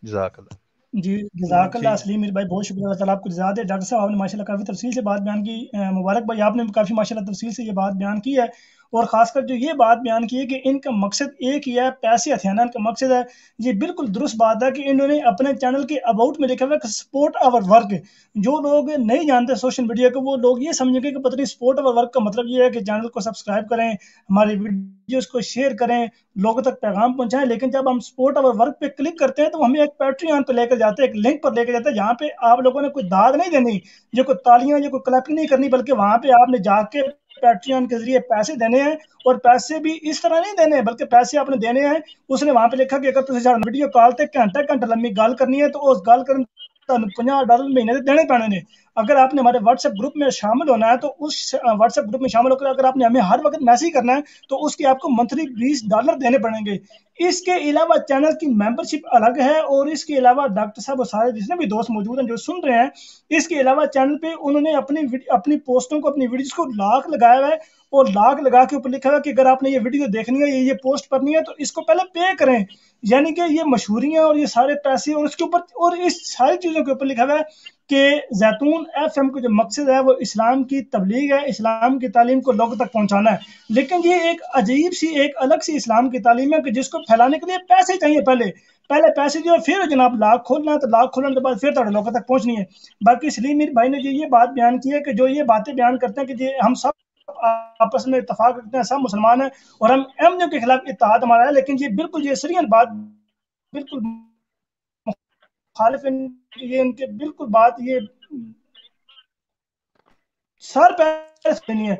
جزاک اللہ. جی جزاک اللہ اسلیم میرے بھائی, بہت شکریہ, اللہ تعالیٰ آپ کو جزا دے. ڈاکٹر صاحب آپ نے ماشاءاللہ کافی تفصیل سے بات بیان کی, مبارک بھائی آپ نے کافی ماشاءاللہ تفصیل سے یہ بات بیان کی ہے. اور خاص کر جو یہ بات بیان کی ہے کہ ان کا مقصد ایک ہی ہے, پیسے ہتھیانا ان کا مقصد ہے. یہ بالکل درست بات ہے کہ انہوں نے اپنے چینل کے اباؤٹ میں لکھا ہوا ہے کہ سپورٹ آور ورک. جو لوگ نہیں جانتے سوشل میڈیا کو, وہ لوگ یہ سمجھیں گے کہ پتہ نہیں سپورٹ آور ورک کا مطلب یہ ہے کہ چینل کو سبسکرائب کریں, ہماری ویڈیوز کو شیئر کریں, لوگوں تک پیغام پہنچائیں. لیکن جب ہم سپورٹ آور ورک پہ کلک کرتے ہیں تو ہمیں ایک پیٹریون پہ لے کر جاتے ہیں, ایک لنک پر لے کے جاتے ہیں, جہاں پہ آپ لوگوں نے کوئی داد نہیں دینی, یہ کوئی تالیاں یا کوئی کلیپنگ نہیں کرنی, بلکہ وہاں پہ آپ نے جا کے پیٹریون کے ذریعے پیسے دینے ہیں. اور پیسے بھی اس طرح نہیں دینے ہیں, بلکہ پیسے آپ نے دینے ہیں. اس نے وہاں پہ لکھا کہ اگر تسی ساڈے ویڈیو کال تے گھنٹہ لمبی گل کرنی ہے تو اس گل کرن $50 مہینے دینے پینے نے. اگر آپ نے ہمارے واٹس ایپ گروپ میں شامل ہونا ہے تو اس واٹس ایپ گروپ میں شامل ہو کر اگر آپ نے ہمیں ہر وقت میسج کرنا ہے تو اس کے آپ کو منتھلی $20 دینے پڑیں گے. اس کے علاوہ چینل کی ممبرشپ الگ ہے, اور اس کے علاوہ ڈاکٹر صاحب اور سارے جتنے بھی دوست موجود ہیں جو سن رہے ہیں, اس کے علاوہ چینل پہ انہوں نے اپنی پوسٹوں کو, اپنی ویڈیوز کو لاک لگایا ہوا ہے, اور لاک لگا کے اوپر لکھا ہوا ہے کہ اگر آپ نے یہ ویڈیو دیکھنی ہے, یہ پوسٹ کرنی ہے تو اس کو پہلے پے کریں. یعنی کہ یہ مشہوریاں اور یہ سارے پیسے اور اس کے اوپر اور اس ساری چیزوں کے اوپر لکھا ہوا ہے کہ زیتون FM کا جو مقصد ہے وہ اسلام کی تبلیغ ہے، اسلام کی تعلیم کو لوگوں تک پہنچانا ہے، لیکن یہ ایک عجیب سی ایک الگ سی اسلام کی تعلیم ہے کہ جس کو پھیلانے کے لیے پیسے چاہیے، پہلے پیسے جو پھر جناب لاکھ کھولنا ہے، تو لاکھ کھولنے کے بعد پھر تھوڑے لوگوں تک پہنچنی ہے۔ باقی سلیم میر بھائی نے جو یہ بات بیان کی ہے کہ جو یہ باتیں بیان کرتے ہیں کہ ہم سب آپس میں اتفاق رکھتے ہیں، سب مسلمان ہیں اور ہم ایم کے خلاف اتحاد ہمارا ہے، لیکن یہ بالکل یہ سریحا بات بالکل مخالف، یہ ان کے بالکل بات یہ سر پیر نہیں ہے۔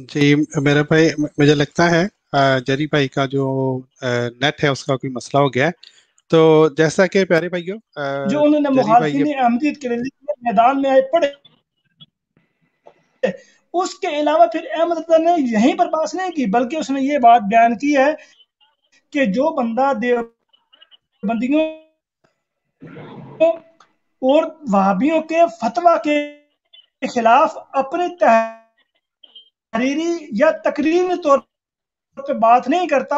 جی میرا بھائی، مجھے لگتا ہے جری بھائی کا جو نیٹ ہے اس کا کوئی مسئلہ ہو گیا ہے، تو جیسا کہ پیارے بھائیو جو انہوں نے مخالفین احمدیت کے لیے میدان میں آئے پڑے، اس کے علاوہ پھر احمد رضا نے یہیں پر بات نہیں کی، بلکہ اس نے یہ بات بیان کی ہے کہ جو بندہ دیوبندیوں اور وہابیوں کے فتویٰ کے خلاف اپنی تحریری یا تقریری طور پہ بات نہیں کرتا،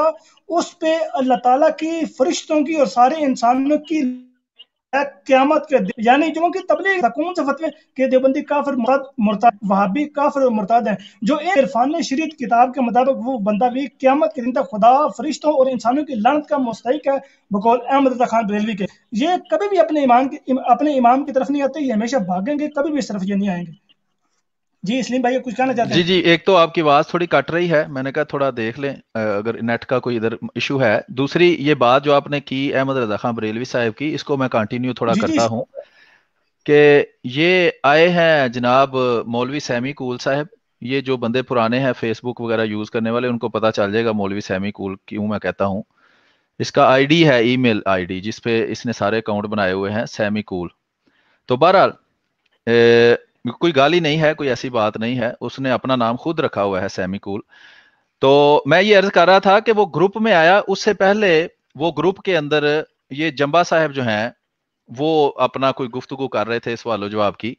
اس پہ اللہ تعالیٰ کی، فرشتوں کی اور سارے انسانوں کی قیامت کے دن، یعنی جو کی تبلیغ کون سے فتوے کہ دیوبندی کافر مرتد، وہابی کافر اور مرتد ہیں، جو ایک عرفان شریعت کتاب کے مطابق وہ بندہ بھی قیامت کے دن تک خدا، فرشتوں اور انسانوں کی لعنت کا مستحق ہے بقول احمد رضا خان بریلوی کے۔ یہ کبھی بھی اپنے امام کی طرف نہیں آتے، یہ ہمیشہ بھاگیں گے، کبھی بھی اس طرف یہ نہیں آئیں گے۔ جی اسلیم بھائی کچھ کہنا چاہتے ہیں؟ جی ایک تو آپ کی آواز تھوڑی کٹ رہی ہے، میں نے کہا تھوڑا دیکھ لیں اگر نیٹ کا کوئی ادھر ایشو ہے۔ دوسری یہ بات جو آپ نے کی احمد رضا خان بریلوی صاحب کی، اس کو میں کنٹینیو تھوڑا کرتا ہوں کہ یہ آئے ہیں جناب مولوی سیمی کول صاحب، یہ جو بندے پرانے ہیں فیس بک وغیرہ یوز کرنے والے ان کو پتا چل جائے گا مولوی سیمی کول کیوں میں کہتا ہوں۔ اس کا آئی ڈی ہے ای میل آئی ڈی جس پہ اس نے سارے اکاؤنٹ بنائے ہوئے ہیں، سیمی کول۔ تو بہرحال کوئی گالی نہیں ہے، کوئی ایسی بات نہیں ہے، اس نے اپنا نام خود رکھا ہوا ہے سیمی کول۔ تو میں یہ عرض کر رہا تھا کہ وہ گروپ میں آیا، اس سے پہلے وہ گروپ کے اندر یہ جمبا صاحب جو ہیں وہ اپنا کوئی گفتگو کر رہے تھے سوال و جواب کی،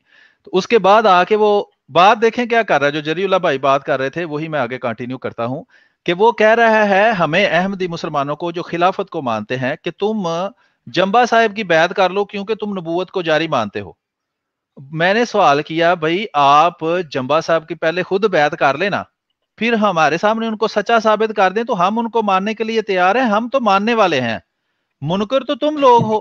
تو اس کے بعد آ کے وہ بات دیکھیں کیا کر رہا ہے، جو جری اللہ بھائی بات کر رہے تھے وہی میں آگے کنٹینیو کرتا ہوں کہ وہ کہہ رہا ہے ہمیں احمدی مسلمانوں کو جو خلافت کو مانتے ہیں کہ تم جمبا صاحب کی بیعت کر لو کیونکہ تم نبوت کو جاری مانتے ہو۔ میں نے سوال کیا بھائی آپ جمبا صاحب کی پہلے خود بیعت کر لینا، پھر ہمارے سامنے ان کو سچا ثابت کر دیں تو ہم ان کو ماننے کے لیے تیار ہیں، ہم تو ماننے والے ہیں، منکر تو تم لوگ ہو،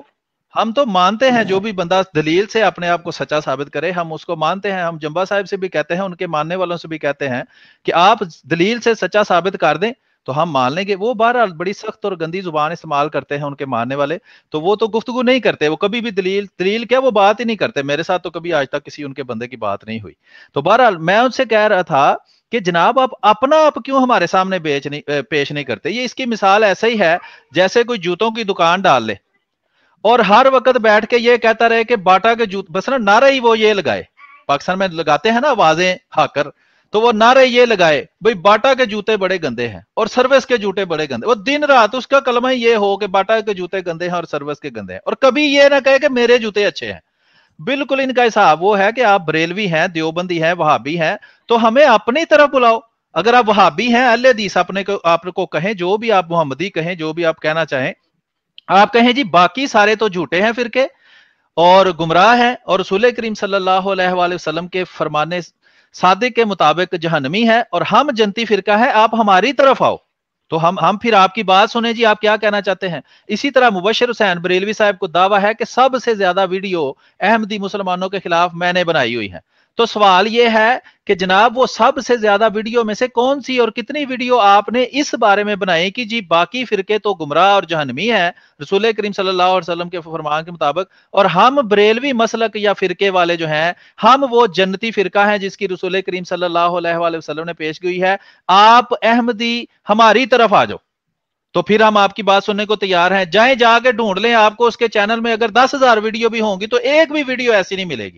ہم تو مانتے ہیں جو بھی بندہ دلیل سے اپنے آپ کو سچا ثابت کرے ہم اس کو مانتے ہیں۔ ہم جمبا صاحب سے بھی کہتے ہیں، ان کے ماننے والوں سے بھی کہتے ہیں کہ آپ دلیل سے سچا ثابت کر دیں تو ہم مان لیں گے۔ وہ بہرحال بڑی سخت اور گندی زبان استعمال کرتے ہیں ان کے ماننے والے، تو وہ تو گفتگو نہیں کرتے، وہ کبھی بھی دلیل کیا وہ بات ہی نہیں کرتے۔ میرے ساتھ تو کبھی آج تک کسی ان کے بندے کی بات نہیں ہوئی۔ تو بہرحال میں ان سے کہہ رہا تھا کہ جناب آپ اپنا آپ کیوں ہمارے سامنے پیش نہیں کرتے؟ یہ اس کی مثال ایسا ہی ہے جیسے کوئی جوتوں کی دکان ڈال لے اور ہر وقت بیٹھ کے یہ کہتا رہے کہ باٹا کے جوتے، بس نا نعرہ ہی وہ یہ لگائے، پاکستان میں لگاتے ہیں نا آوازیں ہاکر، تو وہ نعرے یہ لگائے بھئی باٹا کے جوتے بڑے گندے ہیں اور سروس کے جوتے بڑے گندے، وہ دن رات اس کا کلمہ یہ ہو کہ باٹا کے جوتے گندے ہیں اور سروس کے گندے ہیں، اور کبھی یہ نہ کہے کہ میرے جوتے اچھے ہیں۔ بالکل ان کا حساب وہ ہے کہ آپ بریلوی ہیں، دیوبندی ہیں، وہابی ہیں، تو ہمیں اپنی طرف بلاؤ۔ اگر آپ وہابی ہیں، اہل حدیث آپ کو کہیں، جو بھی آپ محمدی کہیں، جو بھی آپ کہنا چاہیں، آپ کہیں جی باقی سارے تو جھوٹے ہیں فرقے اور گمراہ ہیں اور رسول کریم صلی اللہ علیہ وآلہ وسلم کے فرمانے صادق کے مطابق جہنمی ہے اور ہم جنتی فرقہ ہے، آپ ہماری طرف آؤ تو ہم پھر آپ کی بات سنیں جی آپ کیا کہنا چاہتے ہیں۔ اسی طرح مبشر حسین بریلوی صاحب کو دعویٰ ہے کہ سب سے زیادہ ویڈیو احمدی مسلمانوں کے خلاف میں نے بنائی ہوئی ہیں۔ تو سوال یہ ہے کہ جناب وہ سب سے زیادہ ویڈیو میں سے کون سی اور کتنی ویڈیو آپ نے اس بارے میں بنائی کہ جی باقی فرقے تو گمراہ اور جہنمی ہیں رسول کریم صلی اللہ علیہ وسلم کے فرمان کے مطابق، اور ہم بریلوی مسلک یا فرقے والے جو ہیں ہم وہ جنتی فرقہ ہیں جس کی رسول کریم صلی اللہ علیہ وآلہ وسلم نے پیش گوئی ہے، آپ احمدی ہماری طرف آ جاؤ تو پھر ہم آپ کی بات سننے کو تیار ہیں۔ جائیں جا کے ڈھونڈ لیں، آپ کو اس کے چینل میں اگر 10,000 ویڈیو بھی ہوں گی تو ایک بھی ویڈیو ایسی نہیں ملے گی۔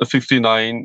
69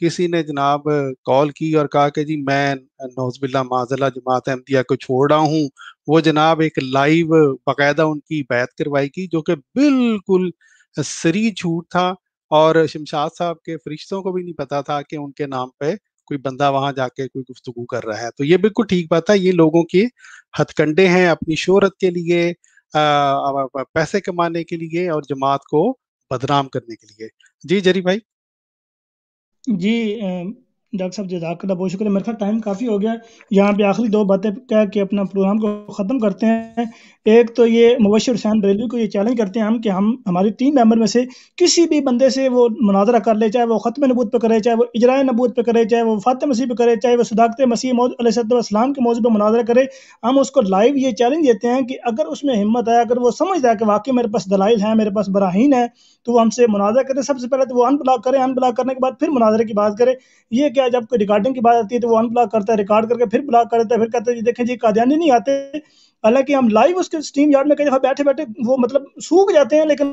کسی نے جناب کال کی اور کہا کہ جی میں نوز باللہ معاذ جماعت احمدیہ کو چھوڑ رہا ہوں، وہ جناب ایک لائیو باقاعدہ ان کی بیعت کروائی گئی، جو کہ بالکل سری جھوٹ تھا، اور شمشاد صاحب کے فرشتوں کو بھی نہیں پتا تھا کہ ان کے نام پہ کوئی بندہ وہاں جا کے کوئی گفتگو کر رہا ہے. تو یہ بالکل ٹھیک بات ہے، یہ لوگوں کے ہتھ کنڈے ہیں اپنی شہرت کے لیے، پیسے کمانے کے لیے اور جماعت کو بدنام کرنے کے لیے. جی جری بھائی. جی ڈاکٹر صاحب جزاک اللہ بہت شکریہ. میرے خیال ٹائم کافی ہو گیا، یہاں پہ آخری دو باتیں کہہ کے اپنا پروگرام کو ختم کرتے ہیں. ایک تو یہ مبشر حسین بریلوی کو یہ چیلنج کرتے ہیں ہم کہ ہم ہماری ٹیم ممبر میں سے کسی بھی بندے سے وہ مناظرہ کر لے، چاہے وہ ختم نبوت پہ کرے، چاہے وہ اجراء نبوت پہ کرے، چاہے وہ وفات مسیح پہ کرے، چاہے وہ صداقت مسیح موعود علیہ السلام کے موضوع پہ مناظرہ کرے. ہم اس کو لائیو یہ چیلنج دیتے ہیں کہ اگر اس میں ہمت ہے، اگر وہ سمجھتا ہے کہ واقعی میرے پاس دلائل ہیں، میرے پاس براہین ہے، تو وہ ہم سے مناظرہ کرے. سب سے پہلے تو وہ ان بلاک کرے، ان بلاک کرنے کے بعد پھر مناظرے کی بات کرے. یہ کیا جب کوئی ریکارڈنگ کی بات آتی ہے تو وہ ان بلاک کرتا ہے، ریکارڈ کر کے پھر بلاک کرتا ہے، پھر کہتا ہے جی دیکھیں جی قادیانی نہیں آتے. حالانکہ ہم لائیو اس کے اسٹریم یارڈ میں کئی دفعہ بیٹھے بیٹھے وہ مطلب سوکھ جاتے ہیں، لیکن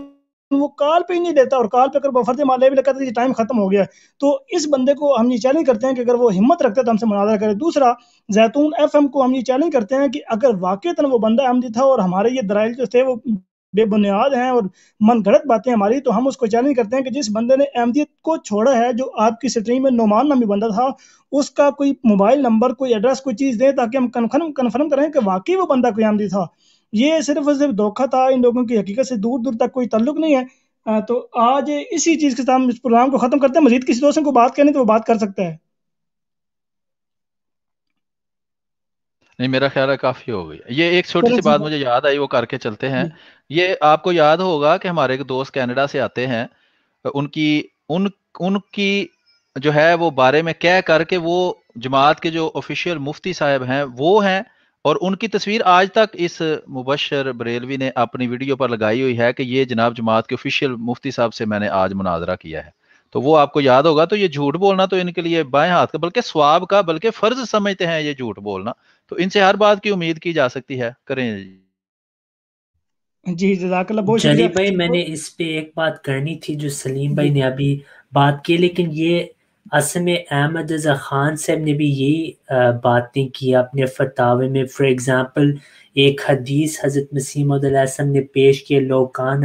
وہ کال پہ ہی نہیں دیتا، اور کال پہ اگر فرض مان لے بھی لگتا ہے جی ٹائم ختم ہو گیا. تو اس بندے کو ہم یہ چیلنج کرتے ہیں کہ اگر وہ ہمت رکھتا ہے تو ہم سے مناظرہ کرے. دوسرا، زیتون ایف ایم کو ہم یہ چیلنج کرتے ہیں کہ اگر واقعتاً وہ بندہ احمدی تھا اور ہمارے یہ دلائل جو تھے وہ بے بنیاد ہیں اور من گھڑت باتیں ہماری، تو ہم اس کو چیلنج کرتے ہیں کہ جس بندے نے احمدیت کو چھوڑا ہے، جو آپ کی اسٹریم میں نعمان نامی بندہ تھا، اس کا کوئی موبائل نمبر، کوئی ایڈریس، کوئی چیز دیں تاکہ ہم کنفرم کریں کہ واقعی وہ بندہ کوئی احمدی تھا. یہ صرف اور صرف دھوکہ تھا، ان لوگوں کی حقیقت سے دور دور تک کوئی تعلق نہیں ہے. تو آج اسی چیز کے ساتھ ہم اس پروگرام کو ختم کرتے ہیں. مزید کسی دوست کو بات کرنی تو وہ بات کر سکتا ہے. نہیں، میرا خیال ہے کافی ہو گئی. یہ ایک چھوٹی سی بات مجھے یاد آئی، وہ کر کے چلتے ہیں. یہ آپ کو یاد ہوگا کہ ہمارے ایک دوست کینیڈا سے آتے ہیں، ان کی جو ہے وہ بارے میں کہہ کر کے وہ جماعت کے جو آفیشیل مفتی صاحب ہیں وہ ہیں، اور ان کی تصویر آج تک اس مبشر بریلوی نے اپنی ویڈیو پر لگائی ہوئی ہے کہ یہ جناب جماعت کے آفیشیل مفتی صاحب سے میں نے آج مناظرہ کیا ہے. تو وہ آپ کو یاد ہوگا. تو یہ جھوٹ بولنا تو ان کے لیے بائیں ہاتھ کا بلکہ ثواب کا بلکہ فرض سمجھتے ہیں یہ جھوٹ بولنا. تو ان سے ہر بات کی امید کی جا سکتی ہے. کریں جی جزاک اللہ بہت جلی شکریہ. بھائی، میں نے اس پہ ایک بات کرنی تھی جو سلیم بھائی نے ابھی بات کی، لیکن یہ اصل میں احمد رضا خان صاحب نے بھی یہی باتیں کی اپنے فتاوے میں. فار ایگزامپل ایک حدیث حضرت مسیح موعود علیہ السلام نے پیش کیے، لو کان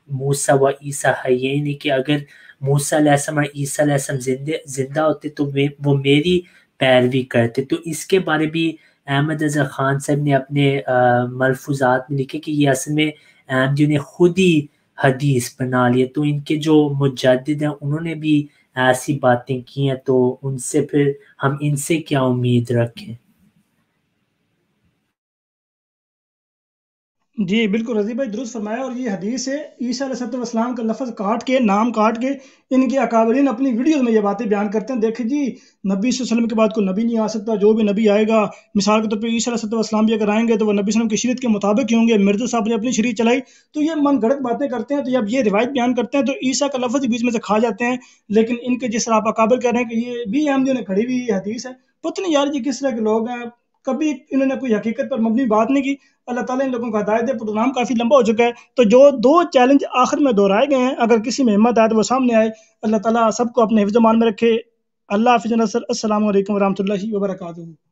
موسیٰ و عیسیٰ حیین، کہ اگر موسیٰ علیہ السلام اور عیسیٰ علیہ السلام زندہ ہوتے تو وہ میری پیروی کرتے. تو اس کے بارے بھی احمد رضا خان صاحب نے اپنے ملفوظات میں لکھے کہ یہ اصل میں احمدیوں نے خود ہی حدیث بنا لیے. تو ان کے جو مجدد ہیں انہوں نے بھی ایسی باتیں کی ہیں، تو ان سے پھر ہم ان سے کیا امید رکھیں؟ جی بالکل رضی بھائی درست فرمایا. اور یہ حدیث ہے، عیسیٰ علیہ السلام کا لفظ کاٹ کے، نام کاٹ کے ان کے اکابرین اپنی ویڈیوز میں یہ باتیں بیان کرتے ہیں. دیکھیں جی نبی صلی اللہ علیہ وسلم کے بعد کوئی نبی نہیں آ سکتا، جو بھی نبی آئے گا مثال کے طور پہ عیسیٰ علیہ السلام بھی اگر آئیں گے تو وہ نبی صلی اللہ علیہ وسلم کی شریعت کے مطابق ہی ہوں گے. مرزا صاحب نے اپنی شریعت چلائی. تو یہ من گھڑت باتیں کرتے ہیں. تو جب یہ روایت بیان کرتے ہیں تو عیسیٰ کا لفظ بیچ میں سے کھا جاتے ہیں. لیکن ان کے جس طرح آپ اکابر کہہ رہے ہیں کہ یہ بھی احمدیوں نے کھڑی ہوئی حدیث ہے، پتہ نہیں یار جی کس طرح کے لوگ ہیں. کبھی انہوں نے کوئی حقیقت پر مبنی بات نہیں کی. اللہ تعالیٰ ان لوگوں کو ہدایت دے. پروگرام کافی لمبا ہو چکا ہے، تو جو دو چیلنج آخر میں دہرائے گئے ہیں، اگر کسی میں ہمت آئے تو وہ سامنے آئے. اللہ تعالیٰ سب کو اپنے حفظ و امان میں رکھے. اللہ حافظ. السلام علیکم ورحمۃ اللہ وبرکاتہ.